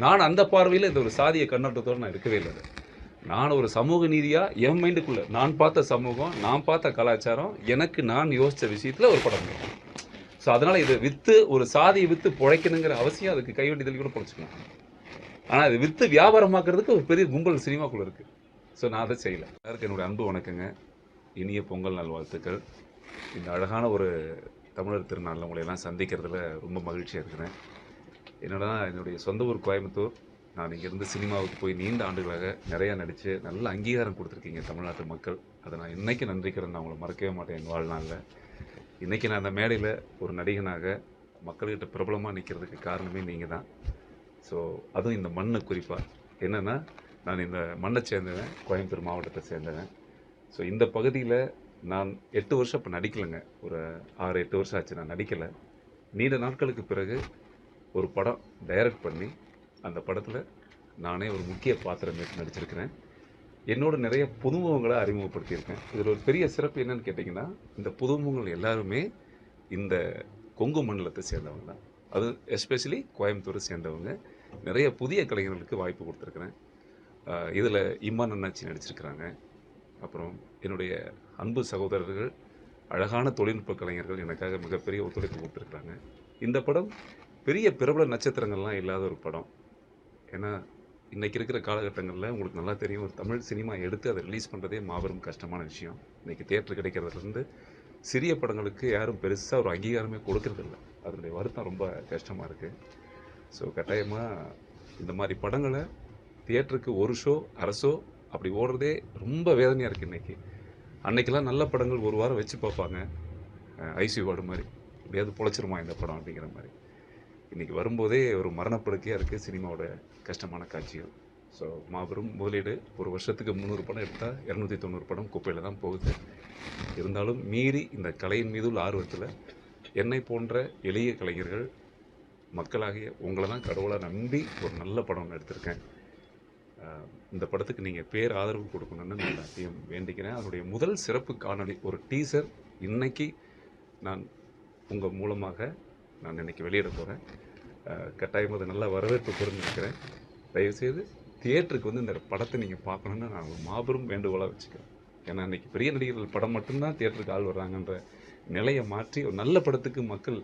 நான் அந்த பார்வையில் இந்த ஒரு சாதிய கண்ணோட்டத்தோடு நான் இருக்கவே இல்லை. நான் ஒரு சமூக நீதியாக என் மைண்டுக்குள்ளே நான் பார்த்த சமூகம், நான் பார்த்த கலாச்சாரம், எனக்கு நான் யோசித்த விஷயத்தில் ஒரு படம். ஸோ அதனால் இதை விற்று ஒரு சாதியை விற்று பிழைக்கணுங்கிற அவசியம் அதுக்கு கைவண்டிதல் கூட பிழைச்சிக்கலாம். ஆனால் அது விற்று வியாபாரமாக்குறதுக்கு ஒரு பெரிய கும்பல் சினிமாக்குள்ளே இருக்குது. ஸோ நான் அதை செய்யலை. எல்லாருக்கும் என்னுடைய அன்பு வணக்கங்க. இனிய பொங்கல் நல்வாழ்த்துக்கள். இந்த அழகான ஒரு தமிழர் திருநாளில் உங்களை எல்லாம் சந்திக்கிறதுல ரொம்ப மகிழ்ச்சியாக இருக்கிறேன். என்னடா என்னுடைய சொந்த ஊர் கோயம்புத்தூர். நான் இங்கேருந்து சினிமாவுக்கு போய் நீண்ட ஆண்டுகளாக நிறையா நடித்து நல்ல அங்கீகாரம் கொடுத்துருக்கீங்க தமிழ்நாட்டு மக்கள். அதை நான் இன்றைக்கி நன்றிக்கிறேன். நான் உங்களை மறக்கவே மாட்டேன் என் வாழ்நாளில். இன்றைக்கி நான் அந்த மேடையில் ஒரு நடிகனாக மக்கள்கிட்ட பிரபலமாக நிற்கிறதுக்கு காரணமே நீங்கள் தான். ஸோ அதுவும் இந்த மண்ணை குறிப்பாக என்னென்னா, நான் இந்த மண்ணை சேர்ந்தவன், கோயம்புத்தூர் மாவட்டத்தை சேர்ந்தவன். ஸோ இந்த பகுதியில் நான் 8 வருஷம் இப்போ நடிக்கலைங்க. ஒரு 6-8 வருஷம் ஆச்சு நான் நடிக்கலை. நீண்ட நாட்களுக்கு பிறகு ஒரு படம் டைரக்ட் பண்ணி அந்த படத்தில் நானே ஒரு முக்கிய பாத்திரம் ஏற்று நடிச்சிருக்கிறேன். என்னோட நிறைய புதுமுகங்களை அறிமுகப்படுத்தியிருக்கேன். இதில் ஒரு பெரிய சிறப்பு என்னன்னு கேட்டிங்கன்னா, இந்த புதுமுகங்கள் எல்லாருமே இந்த கொங்கு மண்டலத்தை சேர்ந்தவங்க தான். அது எஸ்பெஷலி கோயம்புத்தூரை சேர்ந்தவங்க. நிறைய புதிய கலைஞர்களுக்கு வாய்ப்பு கொடுத்துருக்குறேன். இதில் இம்மான் அண்ணாச்சி நடிச்சிருக்கிறாங்க. அப்புறம் என்னுடைய அன்பு சகோதரர்கள், அழகான தொழில்நுட்ப கலைஞர்கள் எனக்காக மிகப்பெரிய ஒத்துழைப்பு கொடுத்துருக்குறாங்க. இந்த படம் பெரிய பிரபல நட்சத்திரங்கள்லாம் இல்லாத ஒரு படம். ஏன்னா இன்றைக்கி இருக்கிற காலகட்டங்களில் உங்களுக்கு நல்லா தெரியும், ஒரு தமிழ் சினிமா எடுத்து அதை ரிலீஸ் பண்ணுறதே மாபெரும் கஷ்டமான விஷயம். இன்றைக்கி தியேட்டர் கிடைக்கிறதுலேருந்து சிறிய படங்களுக்கு யாரும் பெருசாக ஒரு அங்கீகாரமே கொடுக்கறதில்ல. அதனுடைய வருத்தம் ரொம்ப கஷ்டமாக இருக்குது. ஸோ கட்டாயமாக இந்த மாதிரி படங்களை தியேட்டருக்கு ஒரு ஷோ அரை ஷோ அப்படி ஓடுறதே ரொம்ப வேதனையாக இருக்குது இன்றைக்கி. அன்றைக்கெல்லாம் நல்ல படங்கள் ஒரு வாரம் வச்சு பார்ப்பாங்க. ஐசியூ வார்டு மாதிரி, எப்படியாவது பொழைச்சிருமா இந்த படம் அப்படிங்கிற மாதிரி. இன்றைக்கி வரும்போதே ஒரு மரணப்படுக்கையாக இருக்குது சினிமாவோட கஷ்டமான காட்சிகள். ஸோ மாபெரும் முதலீடு. ஒரு வருஷத்துக்கு 300 படம் எடுத்தால் 290 படம் குப்பையில் தான் போகுது. இருந்தாலும் மீறி இந்த கலையின் மீது உள்ள ஆர்வத்தில் என்னை போன்ற எளிய கலைஞர்கள், மக்களாகிய உங்களை தான் கடவுளாக நம்பி ஒரு நல்ல படம் எடுத்திருக்கேன். இந்த படத்துக்கு நீங்கள் பேர் ஆதரவு கொடுக்கணுன்னு நான் எல்லாத்தையும் வேண்டிக்கிறேன். அதனுடைய முதல் சிறப்பு காணொளி ஒரு டீசர் இன்றைக்கி நான் உங்கள் மூலமாக நான் இன்றைக்கி வெளியிட போகிறேன். கட்டாயம் அது நல்ல வரவேற்பு புரிஞ்சுக்கிறேன். தயவுசெய்து தியேட்டருக்கு வந்து இந்த படத்தை நீங்கள் பார்க்கணுன்னு நான் ஒரு மாபெரும் வேண்டுகோளாக வச்சுக்கிறேன். ஏன்னா இன்றைக்கி பெரிய நடிகர்கள் படம் மட்டும்தான் தியேட்டருக்கு ஆள் வர்றாங்கன்ற நிலையை மாற்றி ஒரு நல்ல படத்துக்கு மக்கள்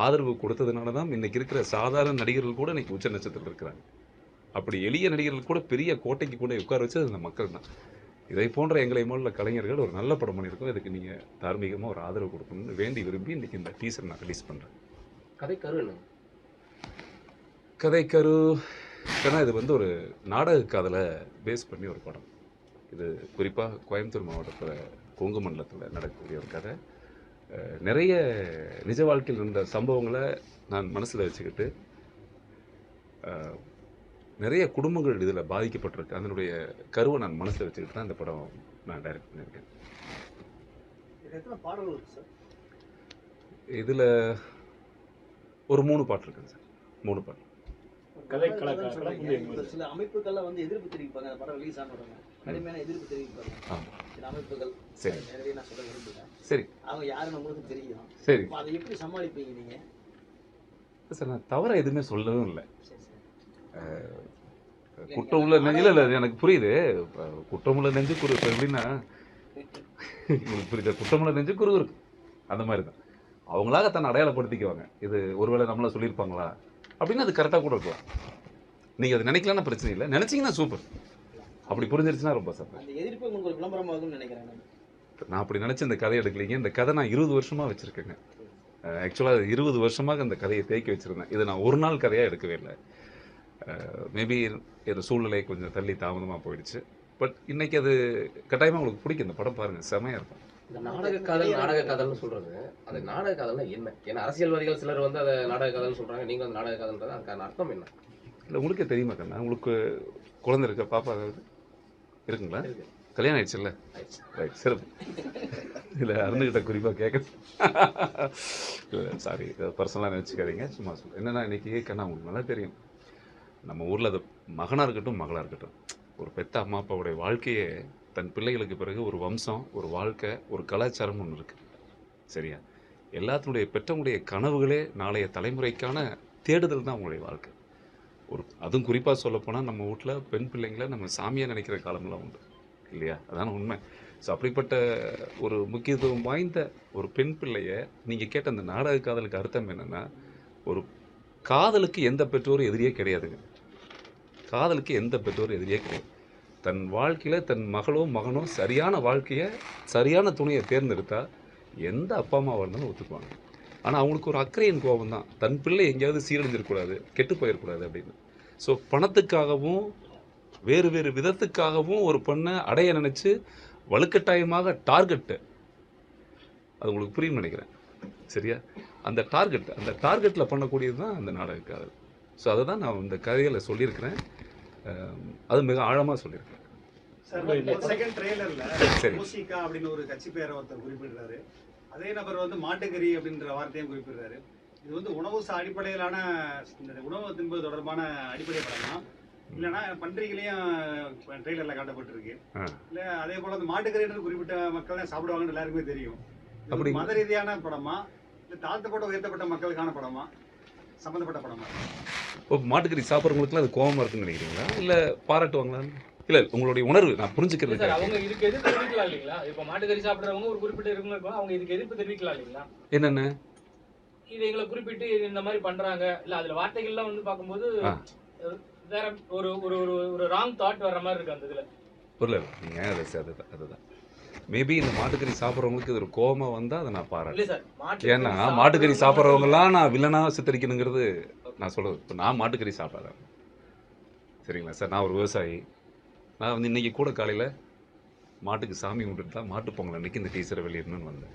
ஆதரவு கொடுத்ததுனால தான் இன்றைக்கி இருக்கிற சாதாரண நடிகர்கள் கூட இன்றைக்கி உச்ச நட்சத்திரத்தில் இருக்கிறாங்க. அப்படி எளிய நடிகர்கள் கூட பெரிய கோட்டைக்கு கூட உட்கார வச்சது அந்த மக்கள் தான். இதை போன்ற எங்களை போல கலைஞர்கள் ஒரு நல்ல படம் பண்ணியிருக்கோம். இதுக்கு நீங்கள் தார்மீகமாக ஒரு ஆதரவு கொடுக்கணும்னு வேண்டி விரும்பி இன்றைக்கி இந்த டீசர் நான் ரிலீஸ் பண்ணுறேன். கதைக்கரு ஏன்னா இது வந்து ஒரு நாடக காதலை பேஸ் பண்ணி ஒரு படம். இது குறிப்பாக கோயம்புத்தூர் மாவட்டத்தில் கொங்கு மண்டலத்தில் நடக்கக்கூடிய ஒரு கதை. நிறைய நிஜ வாழ்க்கையில் இருந்த சம்பவங்களை நான் மனசில் வச்சுக்கிட்டு நிறைய குடும்பங்கள் இதில் பாதிக்கப்பட்டிருக்கு. அதனுடைய கருவை நான் மனசில் வச்சுக்கிட்டு தான் இந்த படம் நான் டைரக்ட் பண்ணியிருக்கேன். இதில் ஒரு 3 பாட்டு இருக்குங்க சார். 3 பாட்டு. சில அமைப்புகள்லாம் வந்து எதிர்ப்பு தெரிவிப்பாங்க. அந்த படம் ரிலீஸ் ஆன உடனே கடுமையான எதிர்ப்பு தெரிவிப்பாங்க. சில அமைப்புகள் சரி நிறைய நான் சொல்ல விரும்புகிறேன். சரி, அவங்க யாருன்னு உங்களுக்கு தெரியும். சரி, அதை எப்படி சமாளிப்பீங்க நீங்கள்? சார் நான் தவற எதுவுமே சொல்லவும் இல்லை. குற்றம் உள்ள நெஞ்சில் இல்லை, எனக்கு புரியுது. குற்றமுள்ள நெஞ்சு குரு எப்படின்னா உங்களுக்கு புரியுது. குற்றமுள்ள நெஞ்சு குரு இருக்கு, அந்த மாதிரி தான். அவங்களாக தன்னை அடையாளப்படுத்திக்குவாங்க. இது ஒருவேளை நம்மள சொல்லியிருப்பாங்களா அப்படின்னு அது கரெக்டாக கூட இருக்கலாம். நீங்கள் அது நினைக்கலன்னா பிரச்சனை இல்லை, நினச்சிங்கன்னா சூப்பர். அப்படி புரிஞ்சிருச்சுன்னா ரொம்ப சார். அந்த எதிர்ப்பு உங்களுக்கு விளம்பரமாகும்னு நினைக்கிறேன். நான் அப்படி நினச்சி இந்த கதையை எடுக்கலைங்க. இந்த கதை நான் 20 வருஷமாக வச்சுருக்கேங்க. ஆக்சுவலாக 20 வருஷமாக அந்த கதையை தேக்கி வச்சுருந்தேன். இதை நான் ஒரு நாள் கதையாக எடுக்கவே இல்லை. மேபி இந்த சூழ்நிலை கொஞ்சம் தள்ளி தாமதமாக போயிடுச்சு. பட் இன்றைக்கி அது கட்டாயமாக உங்களுக்கு பிடிக்கும். இந்த படம் பாருங்கள், செமையாக இருக்கும். இந்த நாடக காதல்னு சொல்கிறது, அது நாடக காதல்னா என்ன? ஏன்னா அரசியல்வாதிகள் சிலர் வந்து அதை நாடக காதல்னு சொல்கிறாங்க. நீங்கள் வந்து நாடக காதல்ன்றது அதுக்கான அர்த்தம் என்ன? இல்லை, உங்களுக்கே தெரியுமா கண்ணா? உங்களுக்கு குழந்தை இருக்கா? பாப்பா ஏதாவது இருக்குங்களா? கல்யாணம் ஆயிடுச்சுல்ல? ரைட், சிறப்பு. இல்லை, அருந்துக்கிட்ட குறிப்பாக கேட்க இல்லை, சாரி, பர்சனலாக நினச்சிக்காதீங்க, சும்மா சொல்லுங்கள். என்னென்னா இன்றைக்கி கண்ணா உங்களுக்கு நல்லா தெரியும், நம்ம ஊரில் அது மகனாக இருக்கட்டும் மகளாக இருக்கட்டும், ஒரு பெத்த அம்மா அப்பாவுடைய வாழ்க்கையே தன் பிள்ளைகளுக்கு பிறகு ஒரு வம்சம், ஒரு வாழ்க்கை, ஒரு கலாச்சாரம் ஒன்று இருக்குது. சரியா? எல்லாத்தினுடைய பெற்றவங்களுடைய கனவுகளே நாளைய தலைமுறைக்கான தேடுதல் தான் அவங்களுடைய வாழ்க்கை. அதுவும் குறிப்பாக சொல்லப்போனால் நம்ம வீட்டில் பெண் பிள்ளைங்களை நம்ம சாமியாக நினைக்கிற காலமெல்லாம் உண்டு இல்லையா? அதான உண்மை. ஸோ அப்படிப்பட்ட ஒரு முக்கியத்துவம் வாய்ந்த ஒரு பெண் பிள்ளையை நீங்கள் கேட்ட அந்த நாடக காதலுக்கு அர்த்தம் என்னென்னா, ஒரு காதலுக்கு எந்த பெற்றோரும் எதிரியே கிடையாதுங்க. காதலுக்கு எந்த பெற்றோரும் எதிரியே கிடையாது. தன் வாழ்க்கையில் தன் மகளோ மகனோ சரியான வாழ்க்கையை சரியான துணையை தேர்ந்தெடுத்தா எந்த அப்பா அம்மாவாக இருந்தாலும் ஒத்துக்குவாங்க. ஆனால் அவங்களுக்கு ஒரு அக்கறையின் கோபம் தான், தன் பிள்ளை எங்கேயாவது சீரழிஞ்சிடக்கூடாது, கெட்டு போயிடக்கூடாது அப்படின்னு. ஸோ பணத்துக்காகவும் வேறு வேறு விதத்துக்காகவும் ஒரு பெண்ணை அடைய நினச்சி வலுக்கட்டாயமாக டார்கெட்டு, அது உங்களுக்கு புரியும் நினைக்கிறேன் சரியா? அந்த டார்கெட்டில் பண்ணக்கூடியது தான் அந்த நாடக காதல். ஸோ அதை தான் நான் இந்த கதைகளை சொல்லியிருக்கிறேன். அது மிக ஆழமாக சொல்லியிருக்கேன். செகண்ட் ட்ரெய்லர்ல சரி. மூசிகா அப்படின்னு ஒரு கட்சி பேரை ஒருத்தர் குறிப்பிடுறாரு. அதே நபர் வந்து மாட்டுக்கறி அப்படின்ற வார்த்தையும் குறிப்பிடுறாரு. இது வந்து உணவு அடிப்படையிலான இந்த உணவு தின்பது தொடர்பான அடிப்படை படமா, இல்லைன்னா பன்றிகளையும் ட்ரெய்லர்ல காட்டப்பட்டிருக்கு. இல்ல அதே போல அந்த மாட்டுக்கறின்ற குறிப்பிட்ட மக்கள் தான் சாப்பிடுவாங்கன்னு எல்லாருக்குமே தெரியும். அப்படி மத ரீதியான படமா, இல்ல தாழ்த்தப்பட்ட உயர்த்தப்பட்ட மக்களுக்கான படமா, சம்பந்தப்பட்ட படமா? இப்போ மாட்டுக்கறி சாப்பிட்றவங்களுக்குலாம் அது கோபமாக இருக்குன்னு நினைக்கிறீங்களா, இல்லை பாராட்டுவாங்களான்னு? இல்லை, உங்களுடைய உணர்வு நான் புரிஞ்சுக்கிறது. சார், அவங்க இதுக்கு எதிர்ப்பு தெரிவிக்கலாம் இல்லைங்களா? இப்போ மாட்டுக்கறி சாப்பிட்றவங்க ஒரு குறிப்பிட்ட இருக்கும், அவங்க இதுக்கு எதிர்ப்பு தெரிவிக்கலாம் இல்லைங்களா? என்னென்ன இது எங்களை குறிப்பிட்டு இந்த மாதிரி பண்றாங்க இல்ல, அதுல வார்த்தைகள்லாம் வந்து பார்க்கும்போது வேற ஒரு ஒரு ஒரு ராங் தாட் வர்ற மாதிரி இருக்கு அந்த இதுல. புரியல நீங்கள் அதுதான் மேபி இந்த மாட்டுக்கறி சாப்பிட்றவங்களுக்கு இது ஒரு கோபமாக வந்தால் அதை நான் பாராட்டேன். இல்லை சார், ஏன்னா மாட்டுக்கறி சாப்பிட்றவங்கலாம் நான் வில்லனாக சித்தரிக்கணுங்கிறது நான் சொல்கிறது. இப்போ நான் மாட்டுக்கறி சாப்பிடாதேன் சரிங்களா சார், நான் ஒரு விவசாயி. நான் வந்து இன்றைக்கி கூட காலையில் மாட்டுக்கு சாமி கும்பிட்டுட்டு தான் மாட்டு பொங்கல் அன்றைக்கி இந்த டீச்சரை வெளியிடணும்னு வந்தேன்.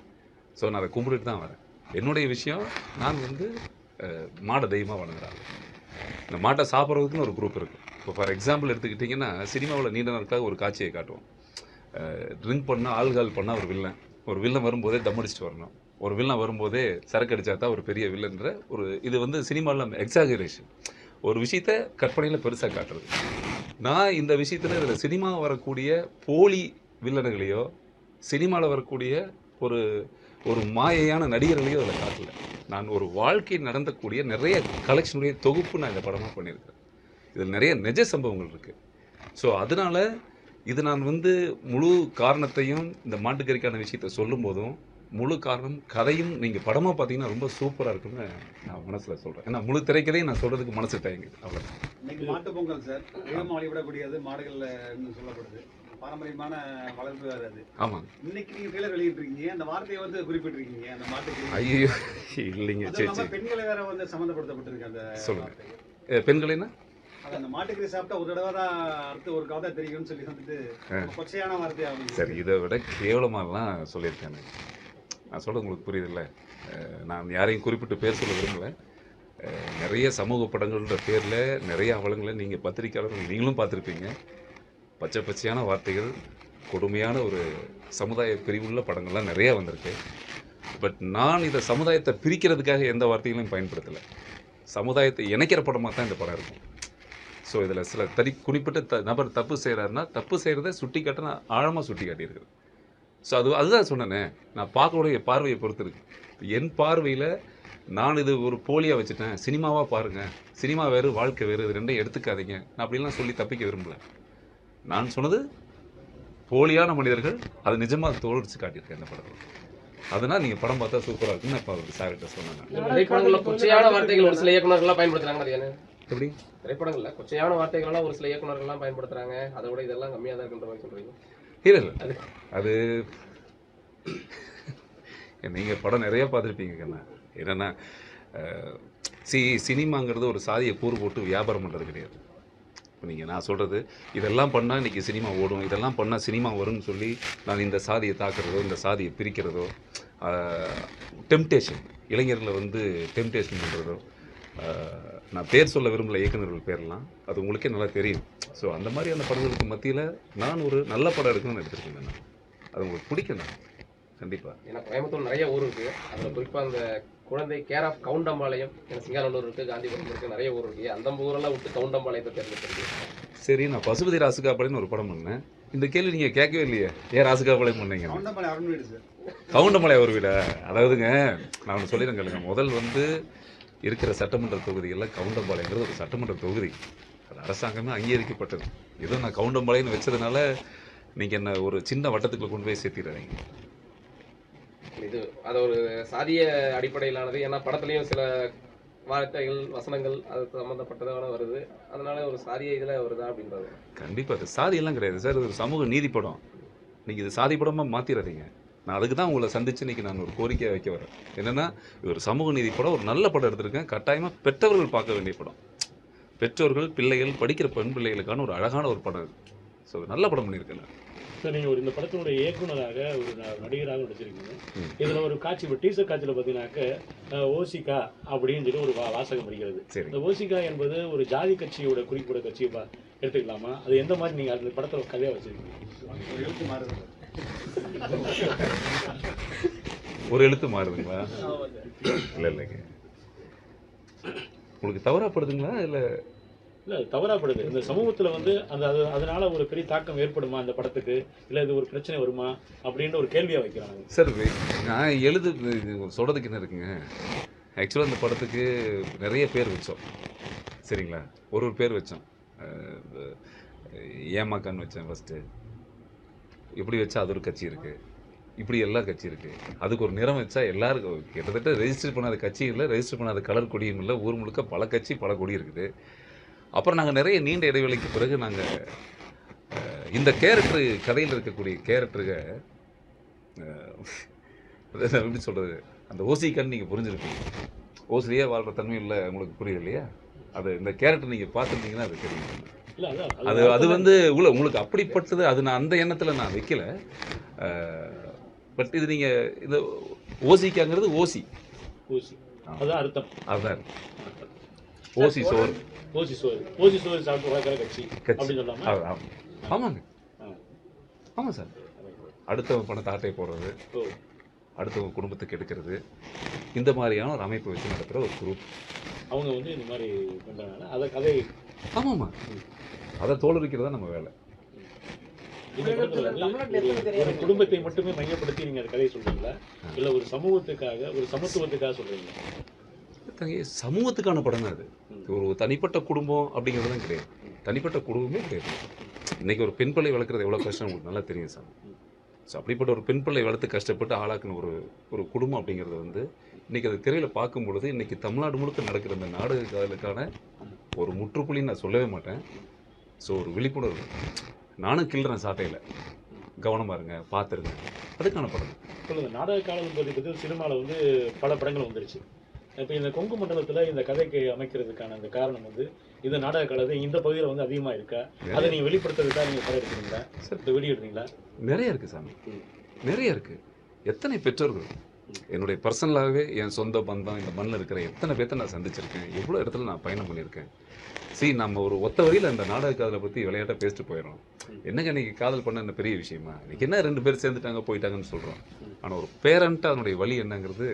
ஸோ நான் அதை கும்பிட்டுட்டு தான் வரேன். என்னுடைய விஷயம், நான் வந்து மாடை தெய்வமாக வணங்குறாங்க. இந்த மாட்டை சாப்பிட்றதுக்குன்னு ஒரு குரூப் இருக்குது. இப்போ ஃபார் எக்ஸாம்பிள் எடுத்துக்கிட்டிங்கன்னா, சினிமாவில் நீண்ட நாட்களாக ஒரு காட்சியை காட்டுவோம். ட்ரிங்க் பண்ணால் ஆல்கால் பண்ணால் ஒரு வில்லன் வரும்போதே தம் அடிச்சுட்டு வரணும், ஒரு வில்லன் வரும்போதே சரக்கு அடித்தா தான் ஒரு பெரிய வில்லன்ற ஒரு இது வந்து சினிமாவில் எக்ஸாகரேஷன், ஒரு விஷயத்த கற்பனையில் பெருசாக காட்டுறது. நான் இந்த விஷயத்தில் இதில் சினிமா வரக்கூடிய போலி வில்லனுகளையோ சினிமாவில் வரக்கூடிய ஒரு ஒரு மாயையான நடிகர்களையோ அதில் காட்டல. நான் ஒரு வாழ்க்கை நடந்தக்கூடிய நிறைய கலெக்ஷனுடைய தொகுப்பு நான் இந்த படமாக பண்ணியிருக்கேன். இதில் நிறைய நிஜ சம்பவங்கள் இருக்குது. ஸோ அதனால் இது நான் வந்து முழு காரணத்தையும் இந்த மாட்டுக்கறிக்கான விஷயத்தை சொல்லும் போதும் முழு காரணம் கதையும் நீங்கள் படமாக பார்த்தீங்கன்னா ரொம்ப சூப்பராக இருக்குன்னு நான் மனசில் சொல்கிறேன். ஏன்னா முழு திரைக்கதையும் நான் சொல்கிறதுக்கு மனசு தயங்குது. அவ்வளோ இன்னைக்கு மாட்டு பொங்கல் சார், தெய்வம் வழிபடக்கூடியது மாடுகளில் சொல்லப்படுது, பாரம்பரியமான வளர்ப்பு வேறு அது. ஆமாம், இன்னைக்கு நீங்கள் ட்ரெய்லர் வெளியிட்டிருக்கீங்க, அந்த வார்த்தையை வந்து குறிப்பிட்டிருக்கீங்க அந்த மாட்டுக்கு. ஐயோ இல்லைங்க, சரி பெண்களை வேற வந்து சம்மந்தப்படுத்தப்பட்டிருக்கு அந்த சொல்லுங்கள். பெண்கள்னா அந்த மாட்டுக்கறி சாப்பிட்டா ஒரு தடவை தான் அடுத்து ஒரு கதை தெரியும்னு சொல்லி வந்துட்டு கொச்சையான வார்த்தையாகும். சரி, இதை விட கேவலமாகலாம் சொல்லியிருக்கேன். நான் சொல்கிறது உங்களுக்கு புரியுதில்ல. நான் யாரையும் குறிப்பிட்டு பேர் சொல்ல விரும்பலை. நிறைய சமூக படங்கள்ன்ற பேரில் நிறைய அவலங்களை நீங்கள் பத்திரிக்கையாளர்கள் நீங்களும் பார்த்துருப்பீங்க. பச்சை பச்சையான வார்த்தைகள், கொடுமையான ஒரு சமுதாய பிரிவுள்ள படங்கள்லாம் நிறையா வந்திருக்கு. பட் நான் இதை சமுதாயத்தை பிரிக்கிறதுக்காக எந்த வார்த்தைகளையும் பயன்படுத்தலை. சமுதாயத்தை இணைக்கிற படமாக தான் இந்த படம் இருக்கும். ஸோ இதில் சில குறிப்பிட்ட நபர் தப்பு செய்கிறாருன்னா தப்பு செய்கிறத சுட்டி காட்ட நான் ஆழமாக சுட்டி காட்டியிருக்கிறேன். ஸோ அதுதான் சொன்னேனே, நான் பார்க்கக்கூடிய பார்வையை பொறுத்து இருக்கு. என் பார்வையில் நான் இது ஒரு போலியாக வச்சுட்டேன், சினிமாவாக பாருங்கள், சினிமா வேறு வாழ்க்கை வேறு, இது ரெண்டையும் எடுத்துக்காதீங்க, நான் அப்படிலாம் சொல்லி தப்பிக்க விரும்பலை. நான் சொன்னது போலியான மனிதர்கள், அது நிஜமாக தோல்விச்சு காட்டியிருக்கேன் இந்த படத்தில். அதனால் நீங்கள் படம் பார்த்தா சூப்பராக இருக்குன்னு நான் இப்போ சார்கிட்ட சொன்னேன். திரைப்படங்களில் கொச்சையான வார்த்தைகள் ஒரு சில இயக்குநர்கள்லாம் பயன்படுத்துகிறாங்க. அது என்ன எப்படி திரைப்படங்களில் கொச்சையான வார்த்தைகள்லாம் ஒரு சில இயக்குநர்கள்லாம் பயன்படுத்துகிறாங்க, அதை விட இதெல்லாம் கம்மியாக தான் இருக்குன்ற மாதிரி சொல்கிறீங்க? இல்லை, அது நீங்கள் படம் நிறையா பார்த்துருப்பீங்க கண்ணா. என்னென்னா சினிமாங்கிறது ஒரு சாதியை கூறு போட்டு வியாபாரம் பண்ணுறது கிடையாது. இப்போ நீங்கள் நான் சொல்கிறது இதெல்லாம் பண்ணால் இன்றைக்கி சினிமா ஓடும், இதெல்லாம் பண்ணால் சினிமா வரும்னு சொல்லி நான் இந்த சாதியை தாக்குறதோ இந்த சாதியை பிரிக்கிறதோ, டெம்டேஷன் இளைஞர்களை வந்து டெம்டேஷன் பண்ணுறதோ, நான் பேர் சொல்ல விரும்பல இயக்குநர்கள் பேரெல்லாம், அது உங்களுக்கே நல்லா தெரியும். ஸோ அந்த மாதிரியான படங்களுக்கு மத்தியில் நான் ஒரு நல்ல படம் எடுக்கணும்னு எடுத்துருக்கேன். நான் அது உங்களுக்கு பிடிக்கும் தான் கண்டிப்பாக. ஏன்னா கோயம்புத்தூர் நிறைய ஊர் இருக்குது, அதில் குறிப்பாக அந்த குழந்தை கேர் ஆஃப் கவுண்டம்பாளையம், சிங்காநல்லூர் இருக்குது, காந்திபுரம் இருக்குது, நிறைய ஊர் இருக்குது. அந்த ஊரெல்லாம் விட்டு கவுண்டம்பாளையத்தை தேர்ந்தெடுத்துருக்கு. சரி, நான் பசுபதி ராசுகாபாளையம்னு ஒரு படம் பண்ணேன். இந்த கேள்வி நீங்கள் கேட்கவே இல்லையே, ஏன் ராசுகாபாளையம் பண்ணீங்க? கவுண்டம்பாளையம் அருண் வீடு சார். கவுண்டமலை ஒரு வீடா? அதாவதுங்க நான் ஒன்று சொல்லிடுறேன் கேளுங்க. முதல் வந்து இருக்கிற சட்டமன்ற தொகுதிகளில் கவுண்டம்பாளையங்கிறது ஒரு சட்டமன்ற தொகுதி. அது அரசாங்கமே அங்கீகரிக்கப்பட்டது. ஏதோ நான் கவுண்டம்பாளையம்னு வச்சதுனால நீங்கள் என்ன ஒரு சின்ன வட்டத்துக்குள்ள கொண்டு போய் சேர்த்திடுறீங்க. இது அது ஒரு சாதிய அடிப்படையிலானது. ஏன்னா படத்துலையும் சில வார்த்தைகள் வசனங்கள் அது சம்மந்தப்பட்டதான வருது. அதனால ஒரு சாதிய இதில் வருதா அப்படின்றது. கண்டிப்பாக அது சாதியெல்லாம் கிடையாது சார். இது ஒரு சமூக நீதி படம். நீங்கள் இது சாதி படமாக மாற்றிடாதீங்க. நான் அதுக்கு தான் உங்களை சந்தித்து இன்றைக்கி நான் ஒரு கோரிக்கையை வைக்க வரேன். என்னென்னா இது ஒரு சமூக நீதி படம், ஒரு நல்ல படம் எடுத்திருக்கேன். கட்டாயமாக பெற்றவர்கள் பார்க்க வேண்டிய படம். பெற்றோர்கள் பிள்ளைகள் படிக்கிற பெண் பிள்ளைகளுக்கான ஒரு அழகான ஒரு படம் இது. ஸோ நல்ல படம் பண்ணியிருக்கேன் நான். சார் நீங்கள் இந்த படத்தினுடைய இயக்குனராக ஒரு நடிகராக நடிச்சிருக்கீங்க. இதில் ஒரு காட்சி, இப்போ டீசர் காட்சியில் பார்த்தீங்கன்னாக்க ஓசிகா அப்படின்னு சொல்லி ஒரு வாசகம் படிக்கிறது. சரி, இந்த ஓசிகா என்பது ஒரு ஜாதி கட்சியோட குறிப்பிட கட்சியை எடுத்துக்கலாமா? அது எந்த மாதிரி நீங்கள் அந்த படத்தில் கதையாக வச்சுருக்கீங்க? ஒரு எழுத்து மாறுது. ஒரு எழுத்து மாறுதுங்களா? இல்லை இல்லைங்க, உங்களுக்கு தவறாப்படுதுங்களா? இல்லை இல்லை, அது தவறாப்படுது. இந்த சமூகத்தில் அதனால ஒரு பெரிய தாக்கம் ஏற்படுமா அந்த படத்துக்கு? இல்லை இது ஒரு பிரச்சனை வருமா அப்படின்ற ஒரு கேள்வியாக வைக்கிறாங்க சார். நான் சொல்கிறதுக்கு என்ன இருக்குங்க. ஆக்சுவலாக இந்த படத்துக்கு நிறைய பேர் வச்சோம், சரிங்களா? ஒரு பேர் வச்சோம். ஏமாக்கான்னு வச்சேன் ஃபஸ்ட்டு. இப்படி வச்சா அது ஒரு கட்சி இருக்குது, இப்படி எல்லா கட்சி இருக்குது. அதுக்கு ஒரு நிறம் வச்சா எல்லாருக்கும் கிட்டத்தட்ட ரெஜிஸ்டர் பண்ணாத கட்சி இல்லை, ரெஜிஸ்டர் பண்ணாத கலர் கொடியும் இல்லை. ஊர் முழுக்க பல கட்சி பல கொடி இருக்குது. அப்புறம் நாங்கள் நிறைய நீண்ட இடைவெளிக்கு பிறகு நாங்கள் இந்த கேரக்டரு, கதையில் இருக்கக்கூடிய கேரக்டருங்க எப்படி சொல்கிறது, அந்த ஓசிக்கான்னு நீங்கள் புரிஞ்சுருப்பீங்க. ஓசிலேயே வாழ்கிற தன்மை இல்லை, உங்களுக்கு புரியுது இல்லையா? அது இந்த கேரக்டர் நீங்கள் பார்த்துருந்தீங்கன்னா அது தெரியும். அது உங்களுக்கு அப்படிப்பட்டது. அது நான் அந்த எண்ணத்தில் நான் வைக்கல. பட் இது நீங்கள் இது ஓசிக்காங்கிறது ஓசி அதான் அர்த்தம். அதுதான் ஓசி சோறு. ஓசி சோறு சாப்பிட்டு வளர்க்குற கட்சி அப்படின்னு சொல்லாமல். ஆமாங்க, ஆமாம் சார். அடுத்தவங்க பணத்தை ஆட்டை போடுறது, அடுத்தவங்க குடும்பத்துக்கு எடுக்கிறது, இந்த மாதிரியான ஒரு அமைப்பை வச்சு நடத்துகிற ஒரு குரூப். அவங்க இந்த மாதிரி பண்ணுறதுனால அதை கதை. ஆமாம்மா, அதை தோலுரிக்கிறது தான் நம்ம வேலை. ஒரு குடும்பத்தை மட்டுமே மையப்படுத்தி நீங்கள் அந்த கதையை சொல்கிறீங்களா, இல்லை ஒரு சமூகத்துக்காக, ஒரு சமத்துவத்துக்காக சொல்கிறீங்களா? சமூகத்துக்கான படம் தான் அது. ஒரு தனிப்பட்ட குடும்பம் அப்படிங்கிறது தான் கிடையாது. தனிப்பட்ட குடும்பமே கிடையாது. இன்றைக்கி ஒரு பெண் பிள்ளை வளர்க்குறது எவ்வளோ கஷ்டம் உங்களுக்கு நல்லா தெரியும் சார். ஸோ அப்படிப்பட்ட ஒரு பெண் பிள்ளை வளர்த்து கஷ்டப்பட்டு ஆளாக்குன ஒரு குடும்பம் அப்படிங்கிறது இன்றைக்கி அது திரையில் பார்க்கும் பொழுது இன்றைக்கி தமிழ்நாடு முழுக்க நடக்கிற இந்த நாடுகளுக்கான ஒரு முற்றுப்புள்ளின்னு நான் சொல்லவே மாட்டேன். ஸோ ஒரு விழிப்புணர்வு. நானும் கிள்றேன் சாட்டையில், கவனமாக இருங்க, பார்த்துருங்க, அதுக்கான படம். சொல்லுங்கள். நாடக காலம் பற்றி சினிமாவில் பல படங்கள் வந்துருச்சு. இப்போ இந்த கொங்கு மண்டலத்தில் இந்த கதைக்கு அமைக்கிறதுக்கான அந்த காரணம் இந்த நாடக காலத்தை இந்த பகுதியில் அதிகமாக இருக்கா? அதை நீங்கள் வெளிப்படுத்துறதுக்காக நீங்கள் படம் எடுக்கிறீங்களா சார்? இந்த வீடியோ எடுத்தீங்களா? நிறைய இருக்குது சாமி, நிறைய இருக்குது. எத்தனை பெற்றோர்கள், என்னுடைய பர்சனலாகவே என் சொந்த பந்தம் இந்த மண்ணில் இருக்கிற எத்தனை பேர்த்த நான் சந்திச்சிருக்கேன், எவ்வளோ இடத்துல நான் பயணம் பண்ணியிருக்கேன். நம்ம ஒரு ஒத்த வரியில் அந்த நாடக காதலை பற்றி விளையாட்டாக பேசிட்டு போயிடும். என்னங்க இன்றைக்கி காதல் பண்ண என்ன பெரிய விஷயமா? இன்றைக்கி என்ன 2 பேர் சேர்ந்துட்டாங்க போயிட்டாங்கன்னு சொல்கிறோம். ஆனால் ஒரு பேரண்ட்டாக அதனுடைய வழி என்னங்கிறது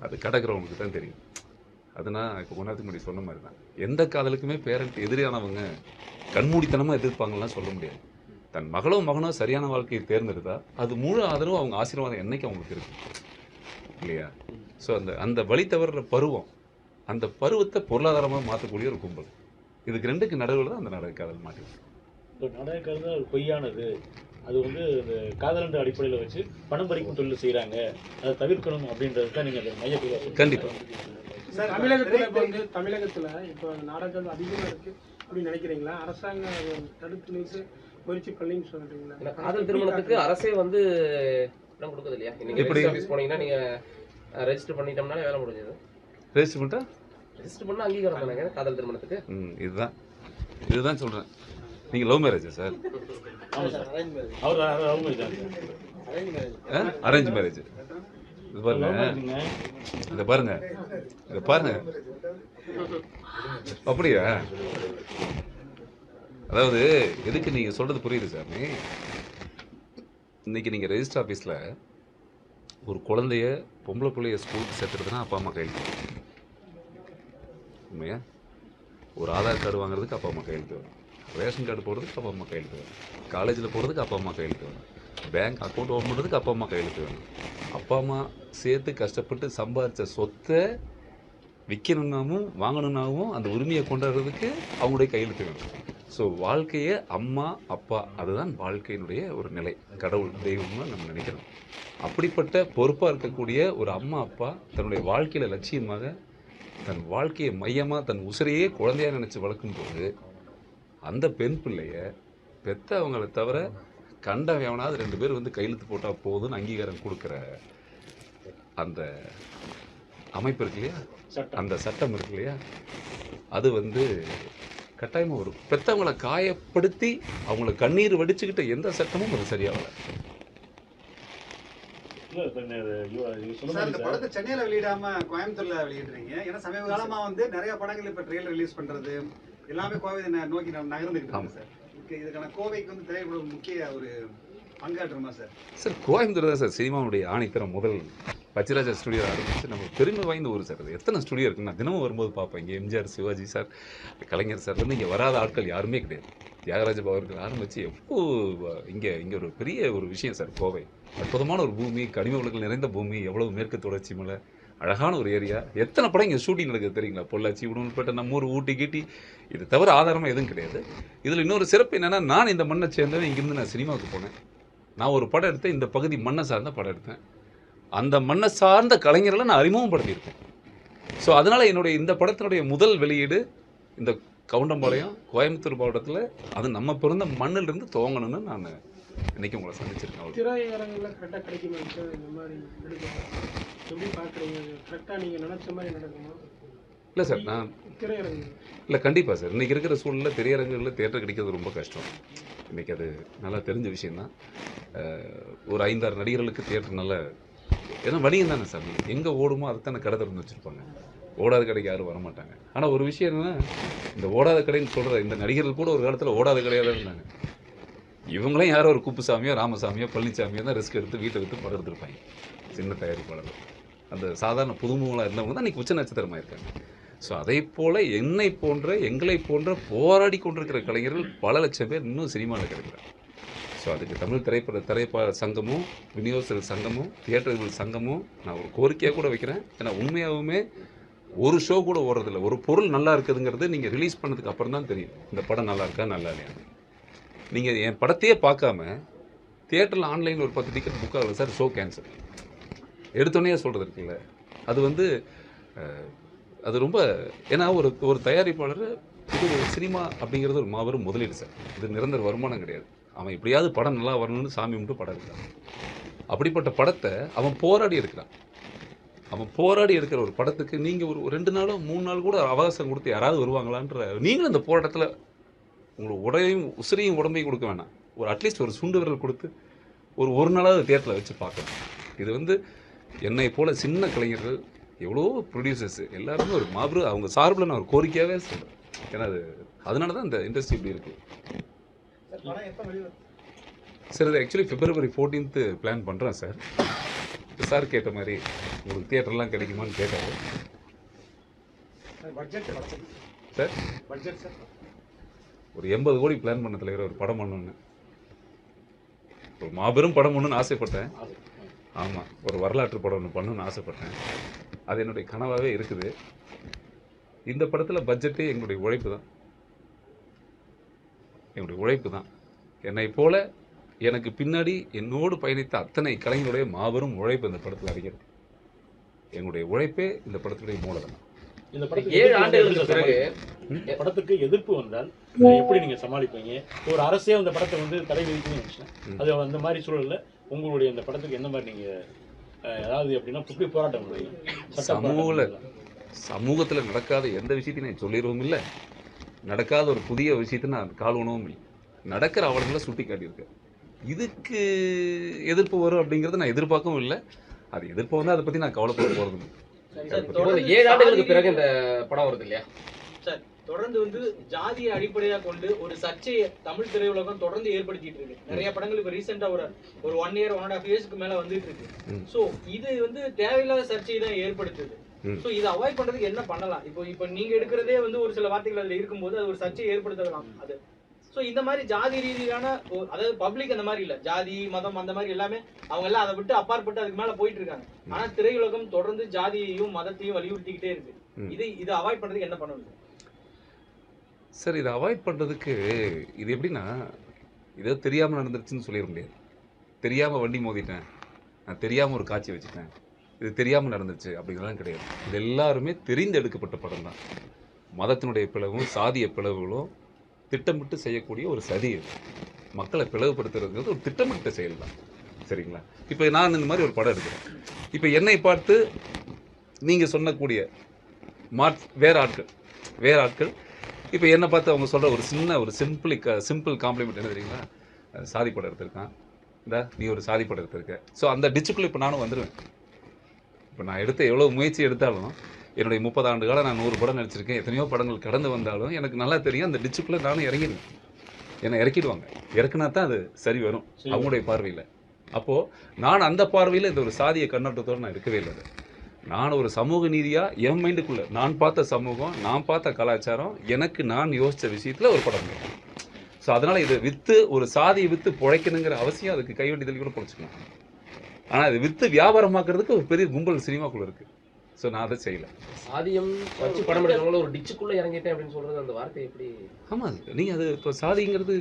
அது கடக்கிறவங்களுக்கு தான் தெரியும். அது நான் இப்போ கொண்டாத்துக்கு முன்னாடி சொன்ன மாதிரி தான். எந்த காதலுக்குமே பேரண்ட் எதிரியானவங்க கண்மூடித்தனமாக எதிர்ப்பாங்கலாம் சொல்ல முடியாது. தன் மகனோ சரியான வாழ்க்கையை தேர்ந்தெடுத்தா அது முழு ஆதரவும் அவங்க ஆசீர்வாதம் என்னைக்கு அவங்களுக்கு இருக்கு இல்லையா? ஸோ அந்த வழி தவறுற பருவம், அந்த பருவத்தை பொருளாதாரமாக மாற்றக்கூடிய ஒரு கும்பல். இதுக்கு 2க்கு நடுவில் தான் அந்த நாடக காதல் மாட்டிருக்கு. இப்போ நாடக காதல் பொய்யானது. அது இந்த காதலன்ற அடிப்படையில் வச்சு பணம் பறிக்கும் தொழில் செய்கிறாங்க, அதை தவிர்க்கணும் அப்படின்றது தான் நீங்கள் அதை மையத்தில். கண்டிப்பாக சார், தமிழகத்தில் இப்போ நாடகம் அதிகமாக இருக்குது அப்படின்னு நினைக்கிறீங்களா? அரசாங்கம் தடுத்து நிறுத்த முயற்சி பண்ணின்னு சொல்றீங்களா? காதல் திருமணத்துக்கு அரசே இடம் கொடுக்குது இல்லையா? இன்னைக்கு ஆஃபீஸ் போனீங்கன்னா நீங்கள் ரெஜிஸ்டர் பண்ணிட்டோம்னாலே வேலை முடிஞ்சது. ரெஜிஸ்டர் பண்ண அங்கீகாரம் தானேங்க காதல் திருமணத்துக்கு. இதுதான் சொல்கிறேன். நீங்கள் லவ் மேரேஜா சார்? Arrange marriage. இது பாருங்க, இதை பாருங்க. அப்படியா? அதாவது எதுக்கு நீங்கள் சொல்கிறது புரியுது சாமி. இன்றைக்கி நீங்கள் ரெஜிஸ்டர் ஆஃபீஸில் ஒரு குழந்தைய பொம்பளை பிள்ளைய ஸ்கூலுக்கு சேர்த்துறதுன்னா அப்பா அம்மா கையெழுத்து. உண்மையா? ஒரு ஆதார் கார்டு வாங்குறதுக்கு அப்பா அம்மா கையெழுத்து வேணும், ரேஷன் கார்டு போடுறதுக்கு அப்பா அம்மா கையெழுத்து வேணும், காலேஜில் போகிறதுக்கு அப்பா அம்மா கையெழுத்து வேணும், பேங்க் அக்கௌண்ட் ஓப்பன் பண்ணுறதுக்கு அப்பா அம்மா கையெழுத்து வேணும். அப்பா அம்மா சேர்த்து கஷ்டப்பட்டு சம்பாதிச்ச சொத்தை விற்கணுன்னாவும் வாங்கணுன்னாவும் அந்த உரிமையை கொண்டாடுறதுக்கு அவங்களுடைய கையெழுத்து வேணும். ஸோ வாழ்க்கையை அம்மா அப்பா அதுதான் வாழ்க்கையினுடைய ஒரு நிலை. கடவுள் தெய்வம்னு நம்ம நினைக்கிறோம். அப்படிப்பட்ட பொறுப்பாக இருக்கக்கூடிய ஒரு அம்மா அப்பா தன்னுடைய வாழ்க்கையில் லட்சியமாக தன் வாழ்க்கையை மையமாக தன் உசிரையே குழந்தையாக நினச்சி வளர்க்கும்போது அந்த பெண் பிள்ளைய பெற்றவங்களை தவிர கண்டவனாவது 2 பேர் வந்து கையெழுத்து போட்டால் போதுன்னு அங்கீகாரம் கொடுக்குற அந்த அமைப்பு இருக்கு இல்லையா, அந்த சட்டம் இருக்கு இல்லையா, அது வந்து கட்டாயமாக ஒரு பெற்றவங்களை காயப்படுத்தி அவங்கள கண்ணீர் வடிச்சுக்கிட்ட எந்த சட்டமும் அது சரியாகல. சார் இந்த படத்தை சென்னையில வெளியிடாம கோயம்புத்தூர்ல வெளியிடுறீங்க. ஏன்னா சமீப காலமா வந்து நிறைய படங்கள் இப்ப ட்ரெயிலர் ரிலீஸ் பண்றது எல்லாமே கோவை நோக்கி நகர்ந்துக்கிட்டு இருக்கு சார். இதுக்கான கோவைக்கு வந்து திரைப்படம் முக்கிய ஒரு பங்காற்றுமா சார்? சார் கோயம்புத்தூர் தான் சார் சினிமாவுடைய ஆணித்தரம். முதல் பச்சராஜா ஸ்டுடியோ ஆரம்பிச்சு நம்ம பெருமை வாய்ந்த ஊர் சார். அது எத்தனை ஸ்டுடியோ இருக்குன்னா தினமும் வரும்போது பார்ப்பேன். இங்கே எம்ஜிஆர், சிவாஜி சார், கலைஞர் சார் வந்து இங்கே வராத ஆட்கள் யாருமே கிடையாது. தியாகராஜ பவர்கள் ஆரம்பித்து எவ்வளோ இங்கே ஒரு பெரிய ஒரு விஷயம் சார். கோவை அற்புதமான ஒரு பூமி, கனிம வளங்கள் நிறைந்த பூமி, எவ்வளோ மேற்கு தொடர்ச்சி மலை, அழகான ஒரு ஏரியா. எத்தனை படம் இங்கே ஷூட்டிங் நடக்குது தெரியுங்களா? பொள்ளாச்சி, உடுமல்பேட்டை, நம்ம ஊர் ஊட்டி கீட்டி, இது தவிர ஆதாரமாக எதுவும் கிடையாது. இதில் இன்னொரு சிறப்பு என்னென்னா, நான் இந்த மண்ணை சேர்ந்தவன். இங்கேருந்து நான் சினிமாவுக்கு போனேன். நான் ஒரு படம் எடுத்தேன், இந்த பகுதி மண்ணை சார்ந்த படம் எடுத்தேன். அந்த மண்ணை சார்ந்த கலைஞர்களை நான் அறிமுகப்படுத்தியிருக்கேன். ஸோ அதனால் என்னுடைய இந்த படத்தினுடைய முதல் வெளியீடு இந்த கவுண்டம்பாளையம் கோயம்புத்தூர் மாவட்டத்தில், அது நம்ம பிறந்த மண்ணிலிருந்து துவங்கணும்னு நான் இன்னைக்கு உங்களை சந்திச்சிருக்கேன். திரையரங்கில் கரெக்டாக கிடைக்குமா சார்? இந்த மாதிரி எப்படி பார்க்குறீங்க? கரெக்டாக நீங்கள் நினச்ச மாதிரி நடக்குமா? இல்லை சார், நான் திரையரங்கு இல்லை கண்டிப்பாக சார். இன்றைக்கி இருக்கிற சூழலில் திரையரங்குகளில் தியேட்டர் கிடைக்கிறது ரொம்ப கஷ்டம். இன்றைக்கி அது நல்லா தெரிஞ்ச விஷயந்தான். ஒரு 5-6 நடிகர்களுக்கு தியேட்டர் நல்ல, ஏன்னா வணிகம் தானே சார். எங்கே ஓடுமோ அதுதானே கடை திறந்து வச்சுருப்பாங்க. ஓடாத கடைக்கு யாரும் வரமாட்டாங்க. ஆனால் ஒரு விஷயம் என்னென்னா, இந்த ஓடாத கடைன்னு சொல்கிற இந்த நடிகர்கள் கூட ஒரு காலத்தில் ஓடாத கடையாக தான் இருந்தாங்க. இவங்களாம் யாரோ ஒரு குப்புசாமியோ, ராமசாமியோ, பழனிசாமியோ தான் ரிஸ்க் எடுத்து வீட்டை விட்டு படம் எடுத்துருப்பாங்க. சின்ன தயாரிப்பாளர்கள், அந்த சாதாரண புதுமுகங்களாக இருந்தவங்க தான் இன்றைக்கி உச்ச நட்சத்திரமாக இருக்காங்க. ஸோ அதை போல் என்னை போன்ற, எங்களை போன்ற போராடி கொண்டிருக்கிற கலைஞர்கள் பல லட்சம் பேர் இன்னும் சினிமாவில் கிடைக்கிறாங்க. ஸோ அதுக்கு தமிழ் திரைப்பட சங்கமும், விநியோகஸ்தர்கள் சங்கமும், தியேட்டர்கள் சங்கமும் நான் ஒரு கோரிக்கையாக கூட வைக்கிறேன். ஏன்னா உண்மையாகவுமே ஒரு ஷோ கூட ஓடுறதில்ல. ஒரு பொருள் நல்லா இருக்குதுங்கிறது நீங்கள் ரிலீஸ் பண்ணதுக்கு அப்புறம் தான் தெரியும் இந்த படம் நல்லா இருக்கா நல்லா இல்லையா. நீங்கள் என் படத்தையே பார்க்காம தியேட்டரில் ஆன்லைனில் ஒரு 10 டிக்கெட் புக் ஆகல சார், ஷோ கேன்சல் எடுத்தோன்னே சொல்கிறது இருக்குல்ல, அது வந்து அது ரொம்ப, ஏன்னா ஒரு தயாரிப்பாளர் இது சினிமா அப்படிங்கிறது ஒரு மாபெரும் முதலீடு சார். இது நிரந்தர வருமானம் கிடையாது. அவன் எப்படியாவது படம் நல்லா வரணும்னு சாமி மட்டும் படம் எடுக்கிறான். அப்படிப்பட்ட படத்தை அவன் போராடி எடுக்கிறான். அவன் போராடி எடுக்கிற ஒரு படத்துக்கு நீங்கள் ஒரு 2 நாளோ 3 நாள் கூட அவகாசம் கொடுத்து யாராவது வருவாங்களான்ற, நீங்களும் இந்த போராட்டத்தில் உங்களுக்கு உடையும் உசிரையும் உடம்பையும் கொடுக்க வேணாம். ஒரு அட்லீஸ்ட் ஒரு சுண்டு விரல் கொடுத்து ஒரு நாளாவது தியேட்டரில் வச்சு பார்க்கணும். இது வந்து என்னை போல் சின்ன கலைஞர்கள், எவ்வளோ ப்ரொடியூசர்ஸ் எல்லாருமே ஒரு மாபெரும் அவங்க சார்பில் நான் ஒரு கோரிக்கையாகவே சொல்கிறேன். ஏன்னா அதனால தான் இந்த இண்டஸ்ட்ரி இப்படி இருக்குது சார். இது ஆக்சுவலி February 14th பிளான் பண்ணுறேன் சார். சார் கேட்ட மாதிரி உங்களுக்கு தியேட்டர்லாம் கிடைக்குமான்னு கேட்டார் சார். பட்ஜெட் சார் ஒரு 80 கோடி பிளான் பண்ண தலைவர் ஒரு படம் பண்ணணுன்னு, ஒரு மாபெரும் படம் பண்ணணுன்னு ஆசைப்பட்டேன். ஆமாம், ஒரு வரலாற்று படம் ஒன்று பண்ணணுன்னு ஆசைப்பட்டேன். அது என்னுடைய கனவாகவே இருக்குது. இந்த படத்தில் பட்ஜெட்டே எங்களுடைய உழைப்பு தான். என்னுடைய உழைப்பு தான். என்னை போல எனக்கு பின்னாடி என்னோடு பயணித்த அத்தனை கலைஞருடைய மாபெரும் உழைப்பு இந்த படத்தில் அடிக்கிறது. என்னுடைய உழைப்பே இந்த படத்துடைய மூலதனம். இந்த படத்துக்கு 7 ஆண்டுகளுக்கு பிறகு படத்துக்கு எதிர்ப்பு வந்தால் எப்படி நீங்க சமாளிப்பீங்க? ஒரு அரசே அந்த படத்தை வந்து தடை விதிக்கணும்னு நினைச்சேன். அது அந்த மாதிரி சூழல்ல உங்களுடைய இந்த படத்துக்கு எந்த மாதிரி நீங்க அதாவது எப்படின்னா புதிய போராட்டம் சமூகத்தில் நடக்காத எந்த விஷயத்தையும் நான் சொல்லிடவும் இல்லை, நடக்காத ஒரு புதிய விஷயத்தை நான் கால் உணவும் இல்லை. நடக்கிற அவர்களை சுட்டி காட்டியிருக்கேன். இதுக்கு எதிர்ப்பு வரும் அப்படிங்கிறத நான் எதிர்பார்க்கவும் இல்லை. அது எதிர்ப்பு வந்து அதை பற்றி நான் கவலைப்பட போகிறது இல்லை. 7 ஆண்டுகளுக்கு பிறகு இந்த படம் வருது இல்லையா சார்? தொடர்ந்து வந்து ஜாதியை அடிப்படையாக கொண்டு ஒரு சர்ச்சையை தமிழ் திரையுலகம் தொடர்ந்து ஏற்படுத்திட்டு இருக்கு. நிறைய படங்கள் இப்ப ரீசெண்டா ஒரு 1 year 1.5 yearsக்கு மேல வந்துட்டு இருக்கு. சோ இது வந்து தேவையில்லாத சர்ச்சையை தான் ஏற்படுத்துது. சோ இதை அவாய்ட் பண்றதுக்கு என்ன பண்ணலாம்? இப்போ நீங்க எடுக்கிறதே வந்து ஒரு சில வார்த்தைகள் அதுல இருக்கும்போது அது ஒரு சர்ச்சையை ஏற்படுத்தலாம். அது சோ இந்த மாதிரி ஜாதி ரீதியான, அதாவது பப்ளிக் அந்த மாதிரி இல்ல, ஜாதி மதம் அந்த மாதிரி எல்லாமே அவங்க எல்லாம் அதை விட்டு அப்பாற்பட்டு அதுக்கு மேல போயிட்டு இருக்காங்க. ஆனா திரையுலகம் தொடர்ந்து ஜாதியையும் மதத்தையும் வலியுறுத்திக்கிட்டே இருக்கு. இதை அவாய்ட் பண்றதுக்கு என்ன பண்ணணும் சார்? இதை அவாய்ட் பண்ணுறதுக்கு இது எப்படின்னா, இதோ தெரியாமல் நடந்துருச்சுன்னு சொல்லிட முடியாது. தெரியாமல் வண்டி மோதிட்டேன், நான் தெரியாமல் ஒரு காட்சி வச்சுட்டேன், இது தெரியாமல் நடந்துச்சு அப்படிங்கிறதெல்லாம் கிடையாது. இது எல்லாருமே தெரிந்து எடுக்கப்பட்ட படம் தான். மதத்தினுடைய பிளவும் சாதிய பிளவுகளும் திட்டமிட்டு செய்யக்கூடிய ஒரு சதி. இது மக்களை பிளவுபடுத்துறதுங்கிறது ஒரு திட்டமிட்ட செயல் தான். சரிங்களா? இப்போ நான் இந்த மாதிரி ஒரு படம் எடுக்கிறேன். இப்போ என்னை பார்த்து நீங்கள் சொன்னக்கூடிய வேற ஆட்கள் இப்போ என்னை பார்த்து அவங்க சொல்கிற ஒரு சிம்பிள் காம்ப்ளிமெண்ட் என்ன தெரியுங்களா? சாதி படம் எடுத்திருக்கான், நீ ஒரு சாதி படம் எடுத்திருக்க. ஸோ அந்த டிச்சுக்குள்ளே இப்போ நானும் வந்துடுவேன். இப்போ நான் எவ்வளோ முயற்சி எடுத்தாலும், என்னுடைய 30 ஆண்டு காலம் நான் 100 படம் நடிச்சிருக்கேன், எத்தனையோ படங்கள் கடந்து வந்தாலும் எனக்கு நல்லா தெரியும் அந்த டிச்சுக்குள்ளே நானும் இறங்கிடுவேன். என்னை இறக்கிடுவாங்க. இறக்குனா தான் அது சரி வரும் அவங்களுடைய பார்வையில். அப்போது நான் அந்த பார்வையில் இந்த ஒரு சாதிய கண்ணோட்டத்தோடு நான் இருக்கவே இல்லை. நான் ஒரு சமூக நீதியாக என் மைண்டுக்குள்ளே நான் பார்த்த சமூகம், நான் பார்த்த கலாச்சாரம், எனக்கு நான் யோசித்த விஷயத்தில் ஒரு படம். ஸோ அதனால் இதை விற்று ஒரு சாதியை விற்று பிழைக்கணுங்கிற அவசியம் அதுக்கு கைவண்டிதல் கூட பிழைச்சிக்கலாம். ஆனால் அது விற்று வியாபாரமாக்குறதுக்கு ஒரு பெரிய கும்பல் சினிமாக்குள்ளே இருக்குது. ஸோ நான் அதை செய்யலை. சாதியம் வச்சு படம் எடுக்கிறவங்கள ஒரு டிச்சுக்குள்ளே இறங்கிட்டேன் அப்படின்னு சொல்கிறது அந்த வார்த்தை எப்படி? ஆமாம், நீங்கள் அது இப்போ சாதிங்கிறது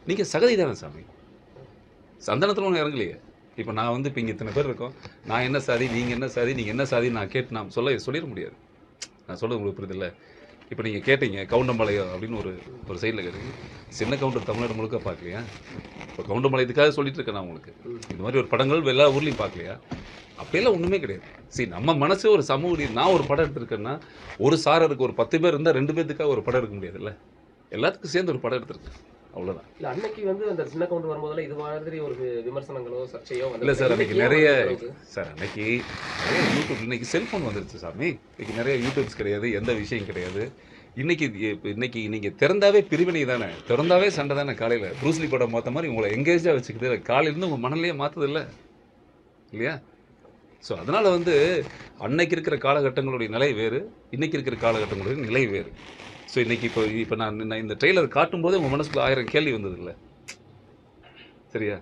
நீங்கள் சகதி தானே சாமி. சந்தனத்தில் ஒன்று இறங்கலையே. இப்போ நான் இப்போ இங்கே இத்தனை பேர் இருக்கோம், நான் என்ன சாதி, நீங்கள் என்ன சாதி, நீங்கள் என்ன சாதி நான் கேட்டு நான் சொல்லிட முடியாது. நான் சொல்ல உங்களுக்கு புரியுதில்ல. இப்போ நீங்கள் கேட்டீங்க கவுண்டம்பாளையம் அப்படின்னு ஒரு சைடில் கேட்டீங்க. சின்ன கவுண்டர் தமிழ்நாடு முழுக்க பார்க்கலையா? இப்போ கவுண்டம்பாளையத்துக்காக சொல்லிட்டு இருக்கேன் நான் உங்களுக்கு. இது மாதிரி ஒரு படங்கள் எல்லா ஊர்லேயும் பார்க்கலையா? அப்படியெல்லாம் ஒன்றுமே கிடையாது. சரி, நம்ம மனசு ஒரு சமூக, நான் ஒரு படம் எடுத்திருக்கேன்னா ஒரு சாரருக்கு ஒரு 10 பேர் இருந்தால் 2 பேர்த்துக்காக ஒரு படம் எடுக்க முடியாதுல்ல. எல்லாத்துக்கும் சேர்ந்து ஒரு படம் எடுத்திருக்கேன், அவ்வளோதான். இல்லை அன்னைக்கு அந்த சின்ன கவுண்டர் வரும்போதெல்லாம் இது மாதிரி ஒரு விமர்சனங்களோ சர்ச்சையோ இல்லை சார். அன்னைக்கு நிறைய அன்னைக்கு நிறைய யூடியூப், இன்னைக்கு செல்ஃபோன் வந்துருச்சு சாமி. இன்னைக்கு நிறைய யூடியூப்ஸ் கிடையாது, எந்த விஷயம் கிடையாது. இன்னைக்கு நீங்கள் திறந்தாவே பிரிவினை தானே, திறந்தாவே சண்டை தானே. காலையில் ப்ரூஸ்லி படம் மாற்ற மாதிரி உங்களை எங்கேஜாக வச்சுக்கிது, காலையிலேருந்து உங்கள் மனநிலையே மாற்றுது இல்லையா? ஸோ அதனால் அன்னைக்கு இருக்கிற காலகட்டங்களுடைய நிலை வேறு, இன்றைக்கி இருக்கிற காலகட்டங்களுடைய நிலை வேறு. ஸோ இன்றைக்கி இப்போ நான் இந்த ட்ரெய்லர் காட்டும்போதே உங்கள் மனசுக்குள்ள 1000 கேள்வி வந்தது இல்லை, சரியா?